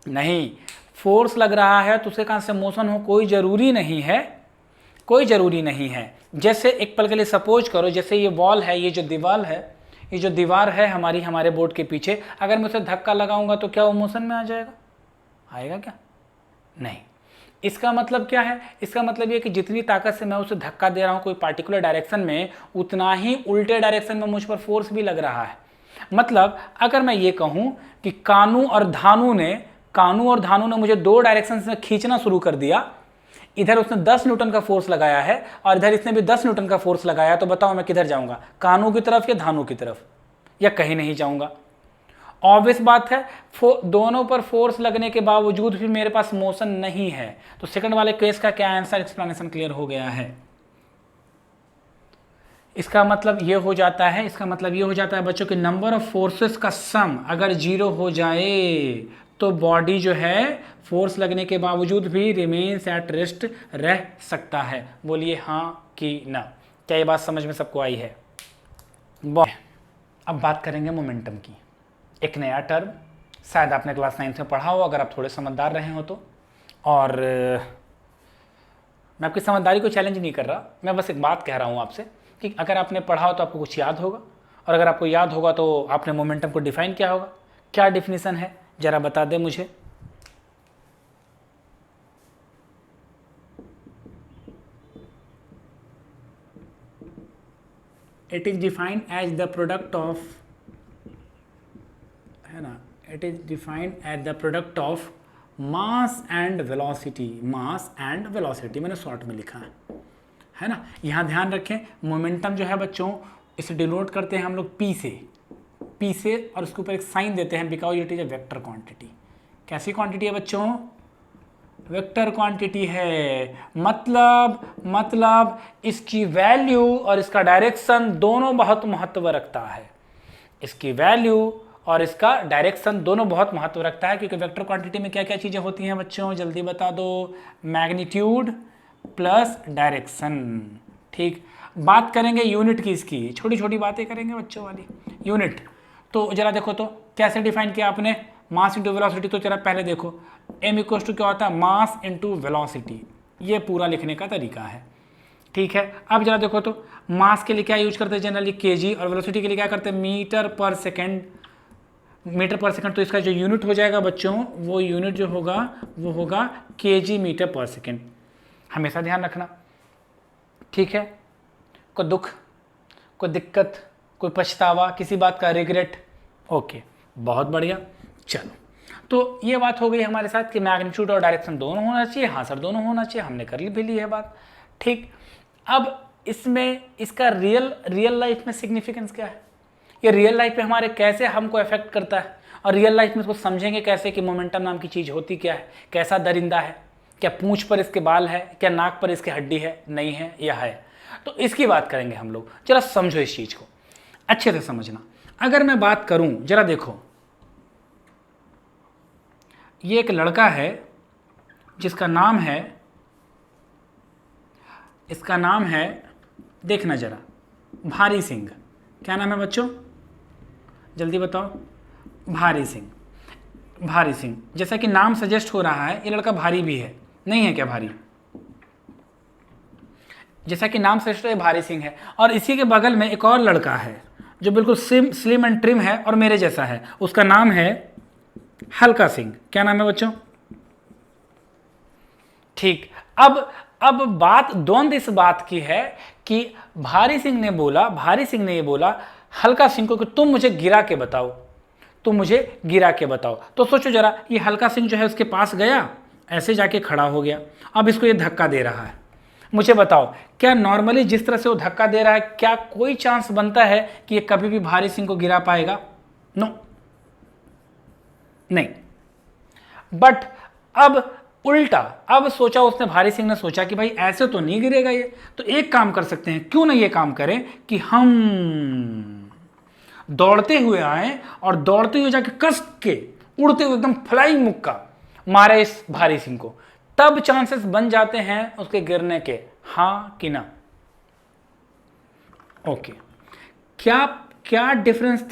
नहीं, फोर्स लग रहा है तो उसके कारण से मोशन हो कोई ज़रूरी नहीं है, कोई ज़रूरी नहीं है। जैसे एक पल के लिए सपोज करो, जैसे ये वॉल है, ये जो दीवार है, ये जो दीवार है हमारे बोर्ड के पीछे, अगर मैं उसे धक्का लगाऊंगा तो क्या वो मोशन में आ जाएगा? आएगा क्या? नहीं। इसका मतलब क्या है, इसका मतलब ये कि जितनी ताकत से मैं उसे धक्का दे रहा हूँ कोई पार्टिकुलर डायरेक्शन में, उतना ही उल्टे डायरेक्शन में मुझ पर फोर्स भी लग रहा है। मतलब अगर मैं ये कहूँ कि कानू और धानु ने मुझे 2 डायरेक्शन में खींचना शुरू कर दिया, इधर उसने 10 न्यूटन का फोर्स लगाया है और इधर इसने भी 10 न्यूटन का फोर्स लगाया, तो बताओ मैं किधर जाऊंगा, कानू की तरफ या धानु की तरफ, या कहीं नहीं जाऊंगा? ऑब्वियस बात है, दोनों पर फोर्स लगने के बावजूद भी मेरे पास मोशन नहीं है। तो सेकंड वाले केस का क्या आंसर, एक्सप्लेनेशन क्लियर हो गया है। इसका मतलब ये हो जाता है, बच्चों के नंबर ऑफ फोर्सेस का सम अगर 0 हो जाए तो बॉडी जो है फोर्स लगने के बावजूद भी रिमेन्स एट रेस्ट रह सकता है। बोलिए हाँ कि ना। क्या ये बात समझ में सबको आई है? अब बात करेंगे मोमेंटम की। एक नया टर्म, शायद आपने क्लास 9 में पढ़ा हो अगर आप थोड़े समझदार रहे हो तो। और मैं आपकी समझदारी को चैलेंज नहीं कर रहा, मैं बस एक बात कह रहा हूँ आपसे कि अगर आपने पढ़ा हो तो आपको कुछ याद होगा, और अगर आपको याद होगा तो आपने मोमेंटम को डिफाइन किया होगा। क्या डिफिनीसन है जरा बता दे मुझे। It is defined as the product of, है ना, it is defined as the product of mass and velocity. Mass and velocity मैंने शॉर्ट में लिखा है ना। यहाँ ध्यान रखें, मोमेंटम जो है बच्चों, इसे डिनोट करते हैं हम लोग पी से, और उसके ऊपर एक साइन देते हैं because it is a vector quantity. कैसी क्वांटिटी है बच्चों? वेक्टर क्वांटिटी है। मतलब इसकी वैल्यू और इसका डायरेक्शन दोनों बहुत महत्व रखता है। इसकी वैल्यू और इसका डायरेक्शन दोनों बहुत महत्व रखता है, क्योंकि वेक्टर क्वांटिटी में क्या क्या चीज़ें होती हैं बच्चों, जल्दी बता दो। Magnitude plus direction. ठीक, बात करेंगे यूनिट की, इसकी छोटी छोटी बातें करेंगे बच्चों वाली। यूनिट तो जरा देखो तो कैसे डिफाइन किया आपने, मास इंटू वेलोसिटी। तो जरा पहले देखो, m इक्वल्स टू क्या होता है, मास इंटू वेलोसिटी। ये पूरा लिखने का तरीका है, ठीक है। अब जरा देखो तो मास के लिए क्या यूज करते हैं जनरली, kg, और वेलोसिटी के लिए क्या करते हैं, मीटर पर सेकेंड। तो इसका जो यूनिट हो जाएगा बच्चों, वो यूनिट जो होगा वो होगा kg मीटर पर सेकेंड। हमेशा ध्यान रखना, ठीक है। कोई दुख, कोई दिक्कत, कोई पछतावा, किसी बात का रिग्रेट, ओके, बहुत बढ़िया। चलो, तो ये बात हो गई हमारे साथ कि मैग्नीट्यूड और डायरेक्शन दोनों होना चाहिए। हाँ सर, दोनों होना चाहिए, हमने कर भी ली है बात, ठीक। अब इसमें इसका रियल लाइफ में सिग्निफिकेंस क्या है, ये रियल लाइफ में हमारे कैसे हमको अफेक्ट करता है, और रियल लाइफ में इसको समझेंगे कैसे कि मोमेंटम नाम की चीज़ होती क्या है, कैसा दरिंदा है, क्या पूंछ पर इसके बाल है, क्या नाक पर इसकी हड्डी है, नहीं है या है, तो इसकी बात करेंगे हम लोग। जरा समझो इस चीज़ को, अच्छे से समझना। अगर मैं बात करूं, जरा देखो, ये एक लड़का है जिसका नाम है, इसका नाम है, देखना जरा, भारी सिंह। क्या नाम है बच्चों, जल्दी बताओ। भारी सिंह, जैसा कि नाम सजेस्ट हो रहा है, ये लड़का भारी भी है, नहीं है क्या भारी, जैसा कि नाम सजेस्ट है भारी सिंह है। और इसी के बगल में एक और लड़का है जो बिल्कुल स्लिम एंड ट्रिम है और मेरे जैसा है, उसका नाम है हल्का सिंह। क्या नाम है बच्चों, ठीक। अब बात द्वंद इस बात की है कि भारी सिंह ने ये बोला हल्का सिंह को कि तुम मुझे गिरा के बताओ, तुम मुझे गिरा के बताओ। तो सोचो जरा, ये हल्का सिंह जो है उसके पास गया, ऐसे जाके खड़ा हो गया, अब इसको ये धक्का दे रहा है। मुझे बताओ, क्या नॉर्मली जिस तरह से वो धक्का दे रहा है, क्या कोई चांस बनता है कि ये कभी भी भारी सिंह को गिरा पाएगा? नो, नहीं। बट अब उल्टा, अब सोचा उसने, भारी सिंह ने सोचा कि भाई ऐसे तो नहीं गिरेगा ये, तो एक काम कर सकते हैं, क्यों ना ये काम करें कि हम दौड़ते हुए आए और दौड़ते हुए जाके कस के उड़ते हुए एकदम फ्लाइंग मुक्का मारे इस भारी सिंह को, तब चांसेस बन जाते हैं उसके गिरने के, हाँ कि ना? ओके, क्या डिफरेंस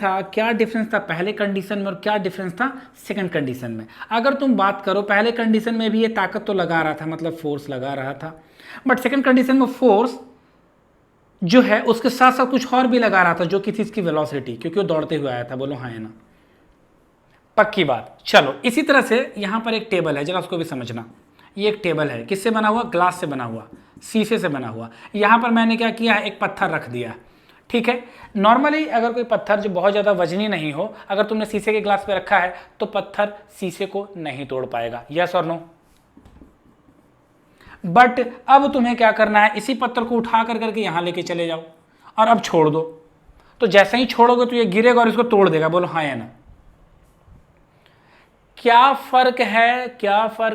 था पहले कंडीशन में और क्या डिफरेंस था सेकंड कंडीशन में? अगर तुम बात करो, पहले कंडीशन में भी ये ताकत तो लगा रहा था, मतलब फोर्स लगा रहा था, बट सेकंड कंडीशन में फोर्स जो है उसके साथ साथ कुछ और भी लगा रहा था, जो कि थी इसकी वेलोसिटी, क्योंकि वो दौड़ते हुए आया था। बोलो हाँ या ना? पक्की बात। चलो, इसी तरह से यहां पर एक टेबल है, जरा उसको भी समझना। ये एक टेबल है, किससे बना हुआ? ग्लास से बना हुआ, शीशे से बना हुआ। यहां पर मैंने क्या किया है, एक पत्थर रख दिया, ठीक है। नॉर्मली अगर कोई पत्थर जो बहुत ज़्यादा वजनी नहीं हो, अगर तुमने शीशे के ग्लास पे रखा है तो पत्थर शीशे को नहीं तोड़ पाएगा, यस और नो? बट अब तुम्हें क्या करना है, इसी पत्थर को उठा कर करके यहां लेके चले जाओ और अब छोड़ दो, तो जैसे ही छोड़ोगे तो ये गिरेगा और इसको तोड़ देगा। बोलो हाँ या ना? क्या फर्क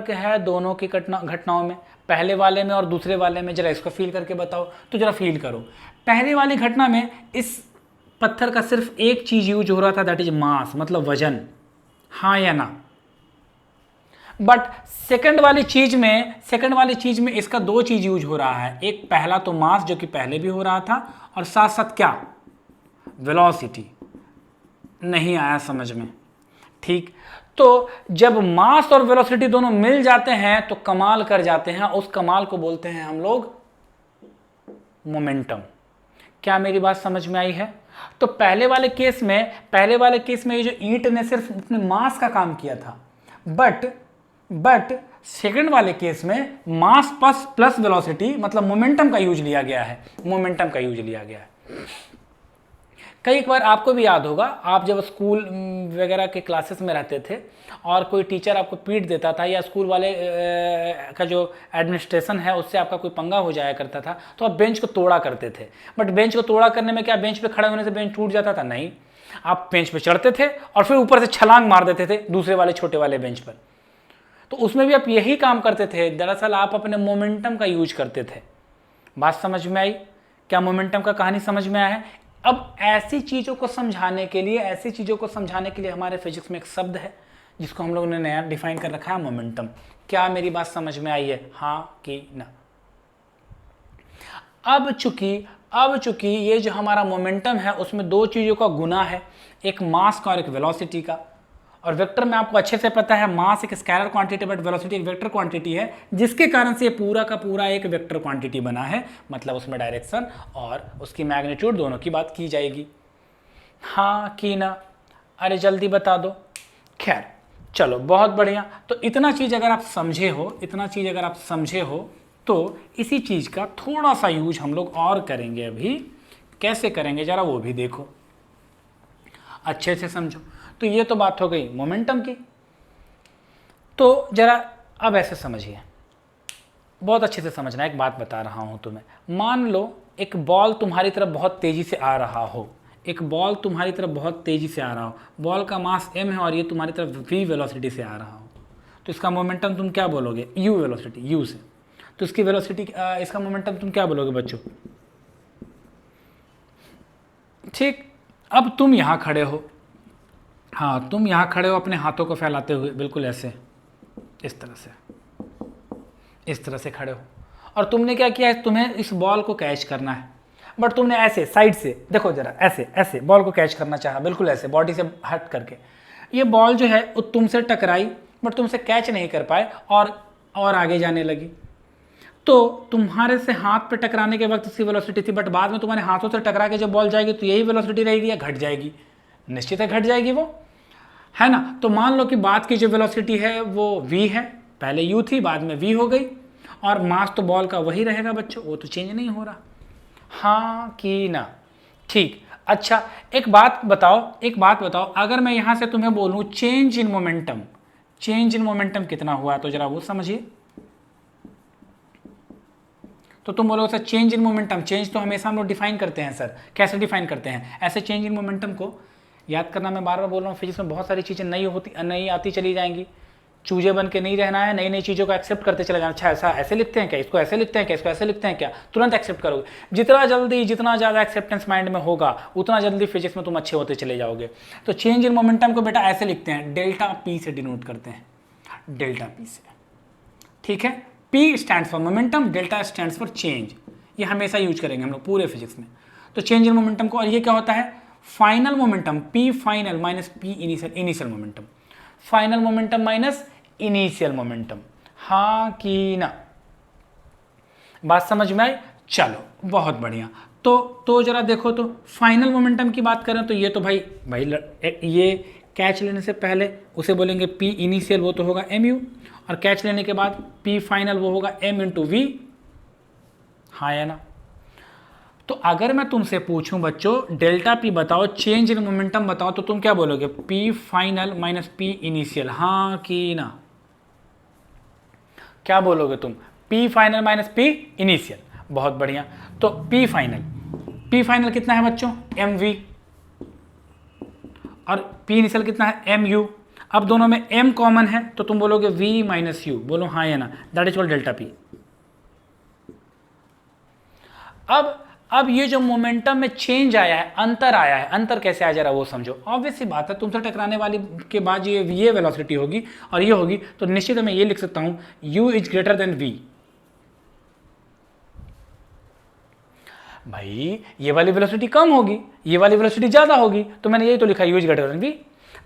है दोनों की घटनाओं में, पहले वाले में और दूसरे वाले में? जरा इसको फील करके बताओ। तो जरा फील करो, पहले वाली घटना में इस पत्थर का सिर्फ एक चीज यूज हो रहा था, दैट इज मास, मतलब वजन, हाँ या ना? बट सेकंड वाली चीज में इसका दो चीज यूज हो रहा है, एक पहला तो मास जो कि पहले भी हो रहा था, और साथ साथ क्या? वेलोसिटी। नहीं आया समझ में? ठीक। तो जब मास और वेलोसिटी दोनों मिल जाते हैं तो कमाल कर जाते हैं, उस कमाल को बोलते हैं हम लोग मोमेंटम। क्या मेरी बात समझ में आई है? तो पहले वाले केस में ये जो ईंट ने सिर्फ अपने मास का काम किया था, बट सेकंड वाले केस में मास प्लस वेलोसिटी, मतलब मोमेंटम का यूज लिया गया है, कई बार आपको भी याद होगा, आप जब स्कूल वगैरह के क्लासेस में रहते थे और कोई टीचर आपको पीट देता था, या स्कूल वाले का जो एडमिनिस्ट्रेशन है उससे आपका कोई पंगा हो जाया करता था, तो आप बेंच को तोड़ा करते थे। बट बेंच को तोड़ा करने में क्या बेंच पे खड़े होने से बेंच टूट जाता था? नहीं, आप बेंच पे चढ़ते थे और फिर ऊपर से छलांग मार देते थे दूसरे वाले छोटे वाले बेंच पर। तो उसमें भी आप यही काम करते थे, दरअसल आप अपने मोमेंटम का यूज करते थे। बात समझ में आई? क्या मोमेंटम का कहानी समझ में आया है? अब ऐसी चीज़ों को समझाने के लिए हमारे फिजिक्स में एक शब्द है जिसको हम लोगों ने नया डिफाइन कर रखा है, मोमेंटम। क्या मेरी बात समझ में आई है, हाँ कि ना? अब चूंकि ये जो हमारा मोमेंटम है उसमें दो चीज़ों का गुना है, एक मास का और एक वेलोसिटी का। और वेक्टर में आपको अच्छे से पता है, मास एक स्केलर क्वांटिटी बट वेलोसिटी एक वेक्टर क्वांटिटी है, जिसके कारण से पूरा का पूरा एक वेक्टर क्वांटिटी बना है, मतलब उसमें डायरेक्शन और उसकी मैग्नीट्यूड दोनों की बात की जाएगी, हाँ कि ना? अरे जल्दी बता दो। खैर चलो, बहुत बढ़िया। तो इतना चीज़ अगर आप समझे हो तो इसी चीज़ का थोड़ा सा यूज हम लोग और करेंगे। अभी कैसे करेंगे जरा वो भी देखो, अच्छे से समझो। तो ये तो बात हो गई मोमेंटम की। तो जरा अब ऐसे समझिए, बहुत अच्छे से समझना, एक बात बता रहा हूं तुम्हें। मान लो एक बॉल तुम्हारी तरफ बहुत तेजी से आ रहा हो, बॉल का मास m है और ये तुम्हारी तरफ v वेलोसिटी से आ रहा हो, तो इसका मोमेंटम तुम क्या बोलोगे? u वेलोसिटी, u से। तो इसकी वेलोसिटी, इसका मोमेंटम तुम क्या बोलोगे बच्चों? ठीक। अब तुम यहां खड़े हो, हाँ तुम यहाँ खड़े हो अपने हाथों को फैलाते हुए, बिल्कुल ऐसे, इस तरह से खड़े हो, और तुमने क्या किया है, तुम्हें इस बॉल को कैच करना है, बट तुमने ऐसे साइड से, देखो जरा, ऐसे बॉल को कैच करना चाहा, बिल्कुल ऐसे बॉडी से हट करके। ये बॉल जो है वो तुमसे टकराई बट तुमसे कैच नहीं कर पाए और आगे जाने लगी। तो तुम्हारे से हाथ पे टकराने के वक्त इसकी वेलोसिटी थी, बट बाद में तुम्हारे हाथों से टकरा के जब बॉल जाएगी तो यही वेलोसिटी रहेगी या घट जाएगी? निश्चित है घट जाएगी, वो है ना। तो मान लो कि बाद की जो वेलोसिटी है वो v है, पहले u थी बाद में v हो गई, और मास तो बॉल का वही रहेगा बच्चों, वो तो चेंज नहीं हो रहा। हाँ कि ना? ठीक। अच्छा एक बात बताओ, अगर मैं यहां से तुम्हें बोलूं चेंज इन मोमेंटम कितना हुआ है, तो जरा वो समझिए। तो तुम बोलोगे sir change in momentum, change तो हमेशा हम लोग डिफाइन करते हैं सर, कैसे डिफाइन करते हैं? ऐसे चेंज इन मोमेंटम को याद करना, मैं बार बार बोल रहा हूँ, फिजिक्स में बहुत सारी चीज़ें नई आती चली जाएंगी। चूजे बन के नहीं रहना है, नई नई चीज़ों को एक्सेप्ट करते चले जाना। अच्छा ऐसा ऐसे लिखते हैं क्या, इसको ऐसे लिखते हैं क्या, इसको ऐसे लिखते हैं क्या, तुरंत एक्सेप्ट करोगे। जितना ज़्यादा एक्सेप्टेंस माइंड में होगा उतना जल्दी फिजिक्स में तुम अच्छे होते चले जाओगे। तो चेंज इन मोमेंटम को बेटा ऐसे लिखते हैं, डेल्टा पी से डिनोट करते हैं, डेल्टा पी से। ठीक है, P stands for momentum, delta stands for change. ये हमेशा यूज करेंगे हम लोग पूरे फिजिक्स में। तो चेंज इन मोमेंटम को, और ये क्या होता है? Final momentum, P final minus P initial momentum, final momentum minus initial momentum. हाँ कि ना? बात समझ में आई? चलो बहुत बढ़िया। तो जरा देखो, तो फाइनल मोमेंटम की बात करें तो ये तो भाई ये कैच लेने से पहले उसे बोलेंगे P इनिशियल, वो तो होगा mu, और कैच लेने के बाद P फाइनल वो होगा m इंटू वी। हाँ या ना? तो अगर मैं तुमसे पूछूं बच्चों डेल्टा P बताओ, चेंज इन मोमेंटम बताओ, तो तुम क्या बोलोगे? P final minus P initial. हाँ कि ना? क्या बोलोगे तुम? P final minus P initial. बहुत बढ़िया। तो P फाइनल कितना है बच्चों? mv, और P इनिशियल कितना है? mu। अब दोनों में m कॉमन है तो तुम बोलोगे v माइनस यू। बोलो हाँ या ना? That is called delta P। अब ये जो मोमेंटम में चेंज आया है, अंतर आया है, अंतर कैसे आया जरा वो समझो। ऑब्वियस सी बात है, तुमसे टकराने वाली के बाद ये वेलोसिटी होगी और ये होगी, तो निश्चित मैं ये लिख सकता हूं u is greater than v। भाई ये वाली वेलोसिटी कम होगी, ये वाली वेलोसिटी ज्यादा होगी, तो मैंने यही तो लिखा u is greater than v।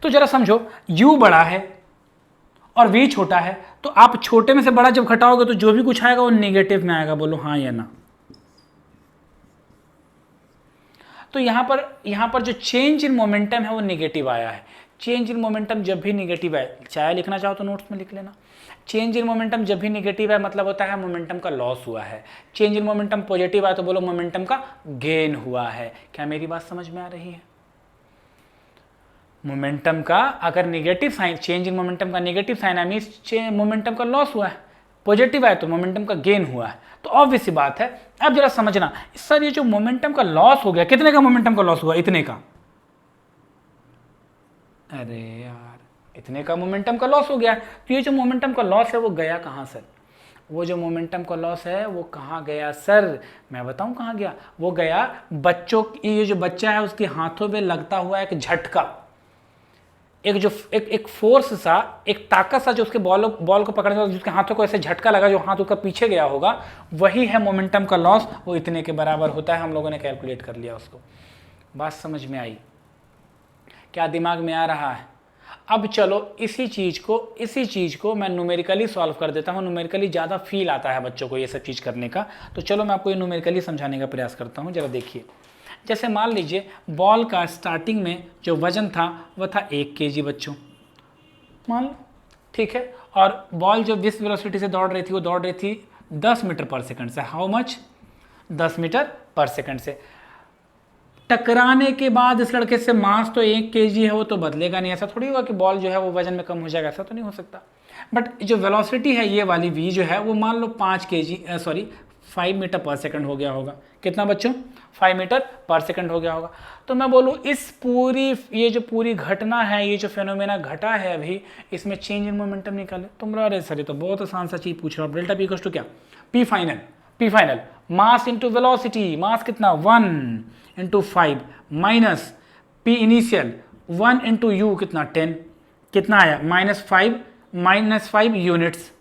तो जरा समझो, u बड़ा है और v छोटा है, तो आप छोटे में से बड़ा जब घटाओगे तो जो भी कुछ आएगा वो नेगेटिव में आएगा। बोलो हाँ या ना? तो यहां पर जो चेंज इन मोमेंटम है वो नेगेटिव आया है। चेंज इन मोमेंटम जब भी नेगेटिव है, चाहे लिखना चाहो तो नोट्स में लिख लेना, चेंज इन मोमेंटम जब भी नेगेटिव है मतलब होता है मोमेंटम का लॉस हुआ है। चेंज इन मोमेंटम पॉजिटिव है तो बोलो मोमेंटम का गेन हुआ है। क्या मेरी बात समझ में आ रही है? मोमेंटम का अगर negative sign, change in momentum का नेगेटिव साइन है मींस मोमेंटम का लॉस हुआ है, पॉजिटिव है तो मोमेंटम का गेन हुआ है। तो ऑब्वियस सी बात है। अब जरा समझना सर, ये जो मोमेंटम का लॉस हो गया, कितने का मोमेंटम का लॉस हुआ? इतने का। अरे यार इतने का मोमेंटम का लॉस हो गया। तो ये जो मोमेंटम का लॉस है वो गया कहाँ सर? वो जो मोमेंटम का लॉस है वो कहाँ गया सर? मैं बताऊं कहाँ गया? वो गया बच्चों, ये जो बच्चा है उसके हाथों में लगता हुआ एक झटका, एक फोर्स सा, एक ताकत सा जो उसके बॉल को पकड़ने, जिसके हाथों को ऐसे झटका लगा, जो हाथ उसका पीछे गया होगा, वही है मोमेंटम का लॉस। वो इतने के बराबर होता है। हम लोगों ने कैलकुलेट कर लिया उसको। बात समझ में आई? क्या दिमाग में आ रहा है? अब चलो इसी चीज़ को मैं न्यूमेरिकली सॉल्व कर देता हूँ। न्यूमेरिकली ज़्यादा फील आता है बच्चों को ये सब चीज़ करने का। तो चलो मैं आपको ये न्यूमेरिकली समझाने का प्रयास करता हूँ। जरा देखिए, जैसे मान लीजिए बॉल का स्टार्टिंग में जो वजन था वह था 1 kg बच्चों, मान लो, ठीक है। और बॉल जो जिस वेलोसिटी से दौड़ रही थी वो दौड़ रही थी 10 मीटर पर सेकंड से। How much? 10 मीटर पर सेकंड से। टकराने के बाद इस लड़के से मास तो 1 kg है, वो तो बदलेगा नहीं। ऐसा थोड़ी होगा कि बॉल जो है वो वजन में कम हो जाएगा, ऐसा तो नहीं हो सकता। बट जो वेलोसिटी है ये वाली v जो है वो मान लो 5 मीटर पर सेकंड हो गया होगा। कितना बच्चों? 5 मीटर पर सेकंड हो गया होगा। तो मैं बोलूँ ये जो पूरी घटना है, ये जो फेनोमेना घटा है अभी, इसमें चेंज इन मोमेंटम निकाले। तुम अरे सर ये तो बहुत आसान सा चीज पूछ रहा हो। डेल्टा P इक्वल्स टू क्या? P final mass into velocity. Mass कितना? 1 into 5 minus P initial 1 into u कितना? 10। कितना आया? -5 यूनिट्स।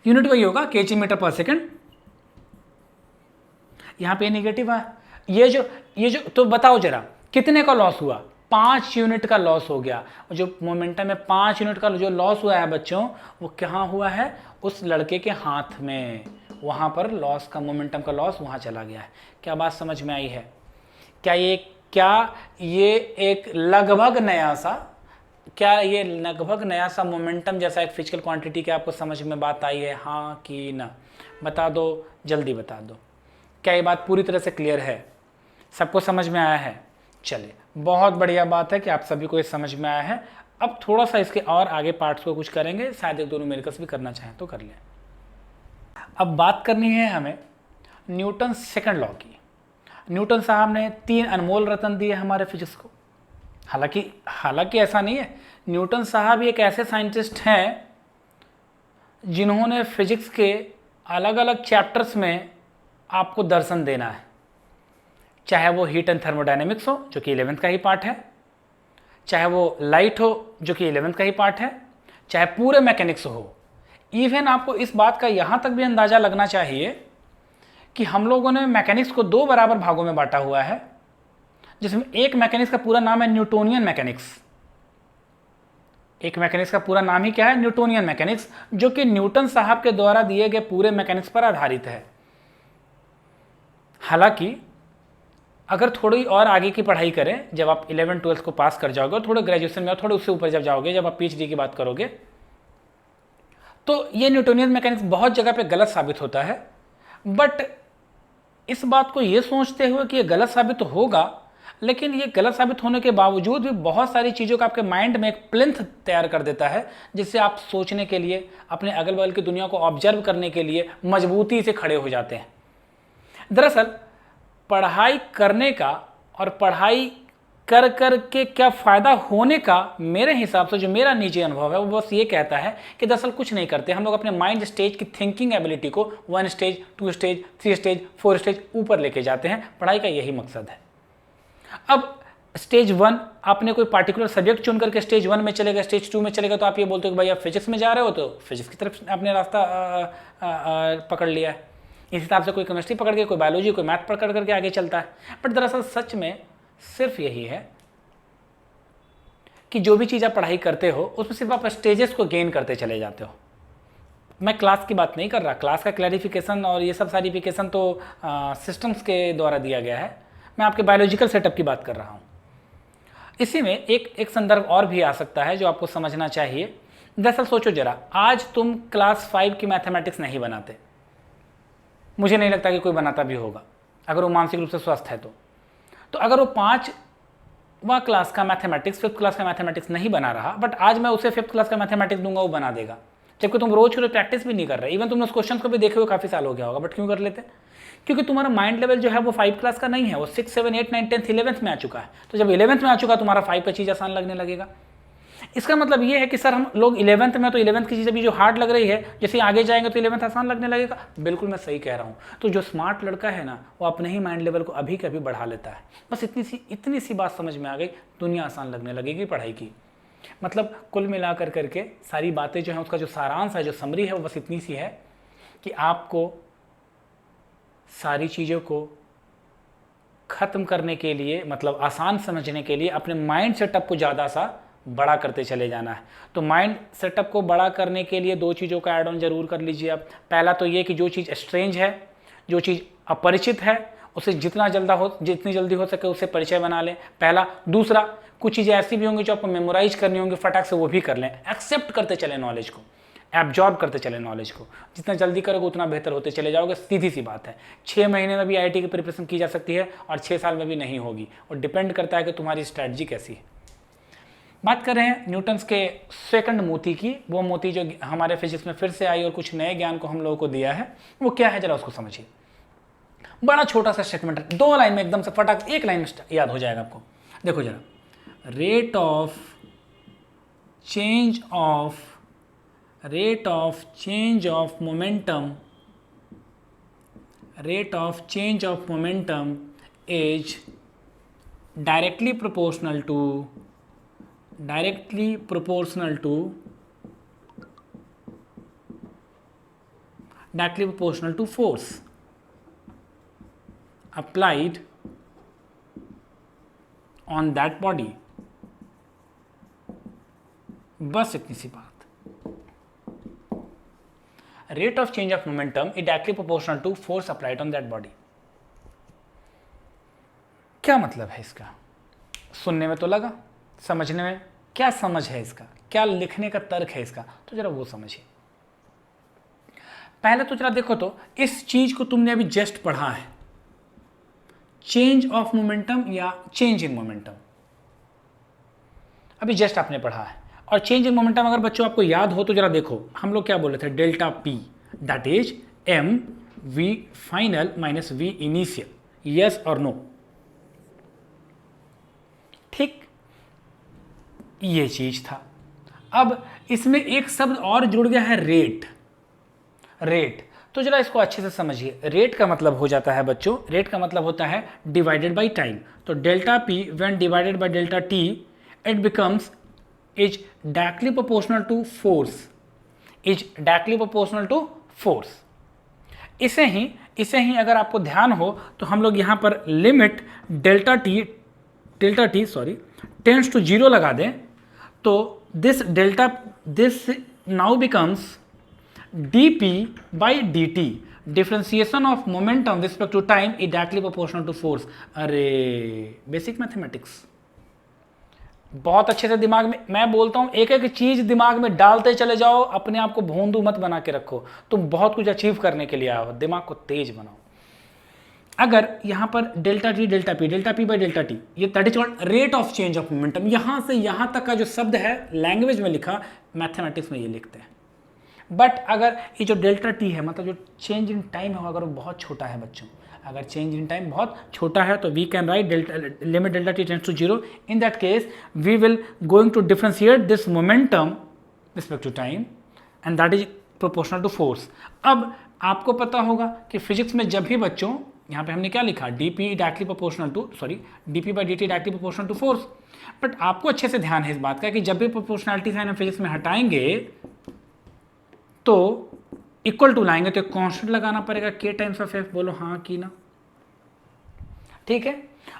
यूनिट वही होगा kg मीटर पर सेकंड। यहाँ पे नेगेटिव है। ये जो तो बताओ जरा कितने का लॉस हुआ? 5 यूनिट का लॉस हो गया। जो मोमेंटम में 5 यूनिट का जो लॉस हुआ है बच्चों, वो कहाँ हुआ है? उस लड़के के हाथ में। वहाँ पर लॉस का, मोमेंटम का लॉस वहाँ चला गया है। क्या बात समझ में आई है? क्या ये एक लगभग नया सा क्या ये लगभग नया सा मोमेंटम जैसा एक फिजिकल क्वांटिटी की आपको समझ में बात आई है, हाँ कि ना? बता दो, जल्दी बता दो। क्या ये बात पूरी तरह से क्लियर है? सबको समझ में आया है? चलिए, बहुत बढ़िया बात है कि आप सभी को ये समझ में आया है। अब थोड़ा सा इसके और आगे पार्ट्स को कुछ करेंगे, शायद एक दो न्यूमेरिकल्स भी करना चाहें तो कर लें। अब बात करनी है हमें न्यूटन सेकंड लॉ की। न्यूटन साहब ने 3 अनमोल रत्न दिए हमारे फिजिक्स को। हालांकि ऐसा नहीं है, न्यूटन साहब एक ऐसे साइंटिस्ट हैं जिन्होंने फिजिक्स के अलग अलग चैप्टर्स में आपको दर्शन देना है, चाहे वो हीट एंड थर्मोडायनेमिक्स हो जो कि 11th का ही पार्ट है, चाहे वो लाइट हो जो कि 11th का ही पार्ट है, चाहे पूरे मैकेनिक्स हो। इवन आपको इस बात का यहाँ तक भी अंदाज़ा लगना चाहिए कि हम लोगों ने मैकेनिक्स को 2 बराबर भागों में बांटा हुआ है, जिसमें एक मैकेनिक्स का पूरा नाम है न्यूटोनियन मैकेनिक्स। एक मैकेनिक्स का पूरा नाम ही क्या है? न्यूटोनियन मैकेनिक्स, जो कि न्यूटन साहब के द्वारा दिए गए पूरे मैकेनिक्स पर आधारित है। हालांकि अगर थोड़ी और आगे की पढ़ाई करें, जब आप 11th 12th को पास कर जाओगे और थोड़े ग्रेजुएशन में और थोड़े उससे ऊपर जब जाओगे, जब आप पीएचडी की बात करोगे, तो ये न्यूटोनियन मैकेनिक्स बहुत जगह पे गलत साबित होता है। बट इस बात को ये सोचते हुए कि ये गलत साबित तो होगा, लेकिन ये गलत साबित होने के बावजूद भी बहुत सारी चीज़ों का आपके माइंड में एक प्लिंथ तैयार कर देता है, जिससे आप सोचने के लिए, अपने अगल बगल की दुनिया को ऑब्जर्व करने के लिए मजबूती से खड़े हो जाते हैं। दरअसल पढ़ाई करने का और पढ़ाई कर कर के क्या फ़ायदा होने का, मेरे हिसाब से जो मेरा निजी अनुभव है वो बस ये कहता है कि दरअसल कुछ नहीं करते हम लोग, अपने माइंड स्टेज की थिंकिंग एबिलिटी को 1 स्टेज 2 स्टेज 3 स्टेज 4 स्टेज ऊपर लेके जाते हैं। पढ़ाई का यही मकसद है। अब स्टेज 1 आपने कोई पार्टिकुलर सब्जेक्ट चुन करके स्टेज 1 में चलेगा, स्टेज 2 में चलेगा, तो आप ये बोलते हो कि भाई आप फिजिक्स में जा रहे हो तो फिजिक्स की तरफ आपने रास्ता पकड़ लिया है। इस हिसाब से कोई केमिस्ट्री पकड़ के, कोई बायोलॉजी, कोई मैथ पकड़ करके आगे चलता है। बट दरअसल सच में सिर्फ यही है कि जो भी चीज़ आप पढ़ाई करते हो उसमें सिर्फ आप स्टेजेस को गेन करते चले जाते हो। मैं क्लास की बात नहीं कर रहा, क्लास का क्लैरिफिकेशन और ये सब सारिफिकेशन तो सिस्टम्स के द्वारा दिया गया है। मैं आपके बायोलॉजिकल सेटअप की बात कर रहा हूँ। इसी में एक संदर्भ और भी आ सकता है जो आपको समझना चाहिए। दरअसल सोचो जरा, आज तुम क्लास 5 की मैथमेटिक्स नहीं बनाते, मुझे नहीं लगता कि कोई बनाता भी होगा अगर वो मानसिक रूप से स्वस्थ है तो अगर वो 5वां क्लास का मैथमेटिक्स, 5th क्लास का मैथमेटिक्स नहीं बना रहा, बट आज मैं उसे 5th क्लास का मैथमेटिक्स दूंगा, वो बना देगा, जबकि तुम रोज की प्रैक्टिस भी नहीं कर रहे। इवन तुमने उस क्वेश्चन को भी देखे हुए काफ़ी साल हो गया होगा, बट क्यों कर लेते? क्योंकि तुम्हारा माइंड लेवल जो है वो 5 क्लास का नहीं है, वो 6, 7, 8, 9, 10th 11th में आ चुका है। तो जब 11th में आ चुका तुम्हारा 5 का चीज़ आसान लगने लगेगा। इसका मतलब ये है कि सर हम लोग 11th में, तो 11th की चीज़ अभी जो हार्ड लग रही है, जैसे आगे जाएंगे तो 11th आसान लगने लगेगा। बिल्कुल मैं सही कह रहा हूँ। तो जो स्मार्ट लड़का है ना, वो अपने ही माइंड लेवल को अभी कभी बढ़ा लेता है। बस इतनी सी बात समझ में आ गई, दुनिया आसान लगने लगेगी पढ़ाई की। मतलब कुल मिलाकर करके सारी बातें जो हैं, उसका जो सारांश है, जो समरी है, वो बस इतनी सी है कि आपको सारी चीज़ों को ख़त्म करने के लिए, मतलब आसान समझने के लिए, अपने माइंड सेटअप को ज़्यादा सा बड़ा करते चले जाना है। तो माइंड सेटअप को बड़ा करने के लिए 2 चीज़ों का ऐड ऑन जरूर कर लीजिए आप। पहला तो ये कि जो चीज़ स्ट्रेंज है, जो चीज़ अपरिचित है, उसे जितनी जल्दी हो सके उससे परिचय बना लें, पहला। दूसरा, कुछ चीज़ें ऐसी भी होंगी जो आपको मेमोराइज करनी होंगी, फटाक से वो भी कर लें। एक्सेप्ट करते चले नॉलेज को, एब्जॉर्ब करते चले नॉलेज को। जितना जल्दी करोगे उतना बेहतर होते चले जाओगे। सीधी सी बात है, 6 महीने में भी आईआईटी की प्रिपरेशन की जा सकती है और 6 साल में भी नहीं होगी, और डिपेंड करता है कि तुम्हारी स्ट्रैटेजी कैसी है। बात कर रहे हैं न्यूटन्स के सेकंड मोती की, वो मोती जो हमारे फिजिक्स में फिर से आई और कुछ नए ज्ञान को हम लोगों को दिया है। वो क्या है, जरा उसको समझिए। बड़ा छोटा सा स्टेटमेंट है, 2 लाइन में एकदम से फटाक, 1 लाइन में याद हो जाएगा आपको। देखो जरा, rate of change of momentum is directly proportional to force applied on that body। बस इतनी सी बात। Rate of change of momentum is directly proportional to force applied on that body. क्या मतलब है इसका? सुनने में तो लगा, समझने में क्या समझ है इसका, क्या लिखने का तर्क है इसका, तो जरा वो समझिए। पहले तो जरा देखो तो इस चीज को तुमने अभी जस्ट पढ़ा है, चेंज ऑफ मोमेंटम या चेंज इन मोमेंटम, अभी जस्ट आपने पढ़ा है। और चेंज इन मोमेंटम अगर बच्चों आपको याद हो तो जरा देखो, हम लोग क्या बोले थे, delta p that is m v final minus v initial, yes और नो, ठीक, ये चीज था। अब इसमें एक शब्द और जुड़ गया है, रेट। रेट तो जरा इसको अच्छे से समझिए। रेट का मतलब हो जाता है बच्चों, रेट का मतलब होता है डिवाइडेड बाय टाइम। तो delta p when divided by delta t it becomes is directly proportional to force, is directly proportional to force. इसे ही अगर आपको ध्यान हो तो हम लोग यहाँ पर limit delta t tends to 0 लगा दें, तो this now becomes dp by dt, differentiation of momentum respect to time is directly proportional to force. अरे बेसिक मैथमेटिक्स बहुत अच्छे से दिमाग में, मैं बोलता हूँ एक एक चीज दिमाग में डालते चले जाओ, अपने आप को भोंदू मत बना के रखो, तुम बहुत कुछ अचीव करने के लिए आओ, दिमाग को तेज बनाओ। अगर यहाँ पर delta P by delta T, ये that is called rate of change of momentum. यहाँ से यहाँ तक का जो शब्द है लैंग्वेज में लिखा, मैथमेटिक्स में ये लिखते हैं। बट अगर ये जो डेल्टा टी है, मतलब जो चेंज इन टाइम है, अगर वो बहुत छोटा है बच्चों, अगर चेंज इन टाइम बहुत छोटा है तो we can write limit delta t tends to 0। In that case we will going to differentiate this momentum respect to time and that is proportional to force. अब आपको पता होगा कि फिजिक्स में जब भी बच्चों, यहाँ पे हमने क्या लिखा, d p directly proportional to, d p by D t directly proportional to force. But आपको अच्छे से ध्यान है इस बात का कि जब भी प्रोपोर्शनलिटी साइन हम फिजिक्स में हटाएंगे तो इक्वल टू लाएंगे, तो कांस्टेंट लगाना पड़ेगा के टाइम्स ऑफ एफ। बोलो हाँ कि ना, ठीक है।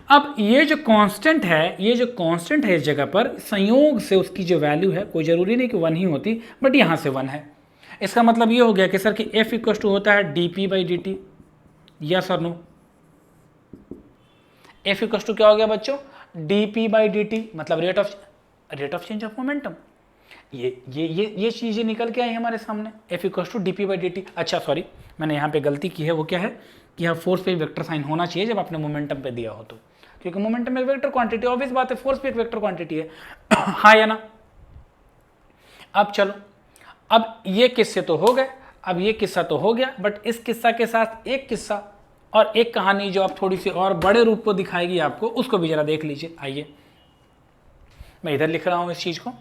अब ये जो कांस्टेंट है, इस जगह पर संयोग से उसकी जो वैल्यू है, कोई जरूरी नहीं कि 1 ही होती, बट यहां से 1 है। इसका मतलब ये हो गया कि सर कि एफ इक्वल टू होता है D P by D T, yes और नो। एफ इक्वल टू क्या हो गया बच्चों, D P by D T, मतलब rate of change of momentum. ये चीजें निकल के आई हमारे सामने, F equal to D P by D T. अच्छा सॉरी, मैंने यहाँ पे गलती की है, वो क्या है कि यहाँ फोर्स पे वेक्टर साइन होना चाहिए जब आपने मोमेंटम पे दिया हो तो, क्योंकि मोमेंटम एक वेक्टर क्वांटिटी, ऑब्वियस बात है, फोर्स पे एक वेक्टर क्वांटिटी है। हाँ या ना। अब चलो, अब ये किस्से तो हो गए, अब ये किस्सा तो हो गया, बट इस किस्सा के साथ एक किस्सा और एक कहानी जो अब थोड़ी सी और बड़े रूप को दिखाएगी आपको, उसको भी जरा देख लीजिए। आइए मैं इधर लिख रहा हूं इस चीज को,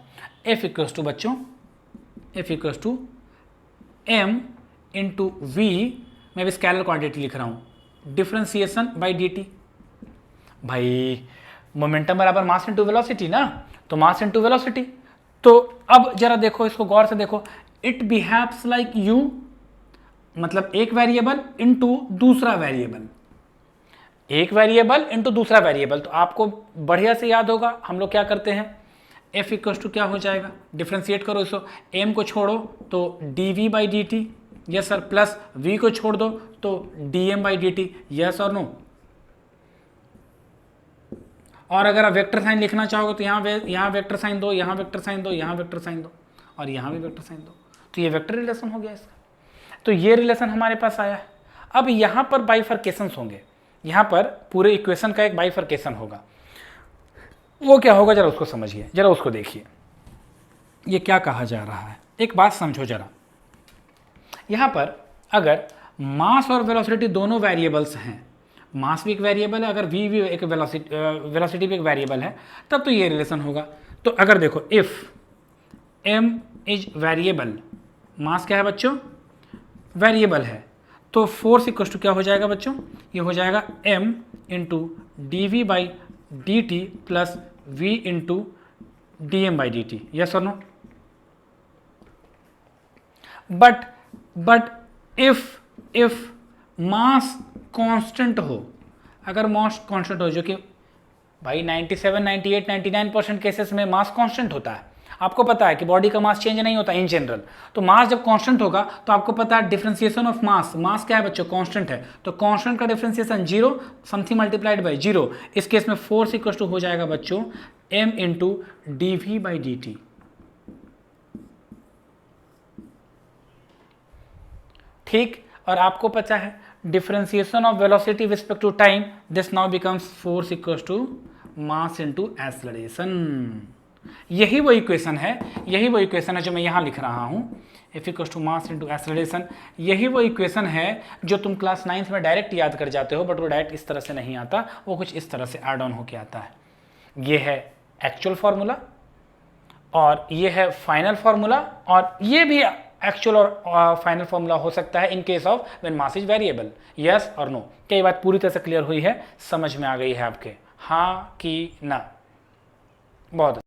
एफ इक्वल्स टू बच्चों, f equals to m into v, मैं भी स्केलर क्वांटिटी लिख रहा हूं, डिफरेंशिएशन बाई डी टी। भाई मोमेंटम बराबर मास इंटू वेलोसिटी ना, तो मास इंटू वेलोसिटी। तो अब जरा देखो, इसको गौर से देखो, इट बिहेव्स लाइक यू, मतलब एक वेरिएबल इंटू दूसरा वेरिएबल, एक वेरिएबल इंटू दूसरा वेरिएबल। तो आपको बढ़िया से याद होगा हम लोग क्या करते हैं, एफ इक्वल्स टू क्या हो जाएगा, डिफ्रेंशिएट करो इसको, एम को छोड़ो तो d we by D T, yes sir, plus v को छोड़ दो तो d M by D T, yes और नो। और अगर आप वेक्टर साइन लिखना चाहोगे तो यहाँ वेक्टर साइन दो, यहाँ वेक्टर साइन दो, यहाँ वेक्टर साइन दो, और यहाँ भी वेक्टर साइन दो, तो ये वेक्टर रिलेशन हो गया इसका। तो ये रिलेशन हमारे पास आया है। अब यहाँ पर बाइफर्केशंस होंगे, यहाँ पर पूरे इक्वेशन का एक बाइफर्केशन होगा, वो क्या होगा जरा उसको समझिए, जरा उसको देखिए, ये क्या कहा जा रहा है। एक बात समझो जरा, यहाँ पर अगर मास और वेलोसिटी दोनों वेरिएबल्स हैं, मास भी एक वेरिएबल है, अगर वी भी एक वेलोसिटी भी एक वेरिएबल है, तब तो ये रिलेशन होगा। तो अगर देखो, इफ एम इज वेरिएबल, मास क्या है बच्चों, वेरिएबल है, तो फोर्स इक्वल टू क्या हो जाएगा बच्चों, ये हो जाएगा m into D we by D T plus v into D M by D T, yes और no. But if mass constant हो, अगर मास कांस्टेंट हो, जो कि भाई 97, 98, 99% केसेस में मास कांस्टेंट होता है, आपको पता है कि बॉडी का मास चेंज नहीं होता इन जनरल, तो मास जब कांस्टेंट होगा तो आपको पता है डिफरेंशिएशन ऑफ मास, मास क्या है बच्चों, कांस्टेंट है, तो कांस्टेंट का डिफरेंशिएशन 0 समथिंग मल्टीप्लाइड बाय 0, इस केस में फोर्स इक्वल टू हो जाएगा बच्चों m इंटू dv/dt। ठीक, और आपको पता है differentiation of velocity with respect to time, this now becomes force equal to mass into acceleration. यही वो इक्वेशन है, यही वो इक्वेशन है जो मैं यहाँ लिख रहा हूँ, F equal to mass into acceleration. यही वो इक्वेशन है जो तुम क्लास 9th में डायरेक्ट याद कर जाते हो, बट वो डायरेक्ट इस तरह से नहीं आता, वो कुछ इस तरह से ऐड ऑन होके आता है। ये है एक्चुअल फार्मूला और ये है फाइनल फार्मूला, और ये भी एक्चुअल और फाइनल फार्मूला हो सकता है in case of when mass is variable. Yes और नो, क्या ये बात पूरी तरह से क्लियर हुई है, समझ में आ गई है आपके, हाँ कि ना? बहुत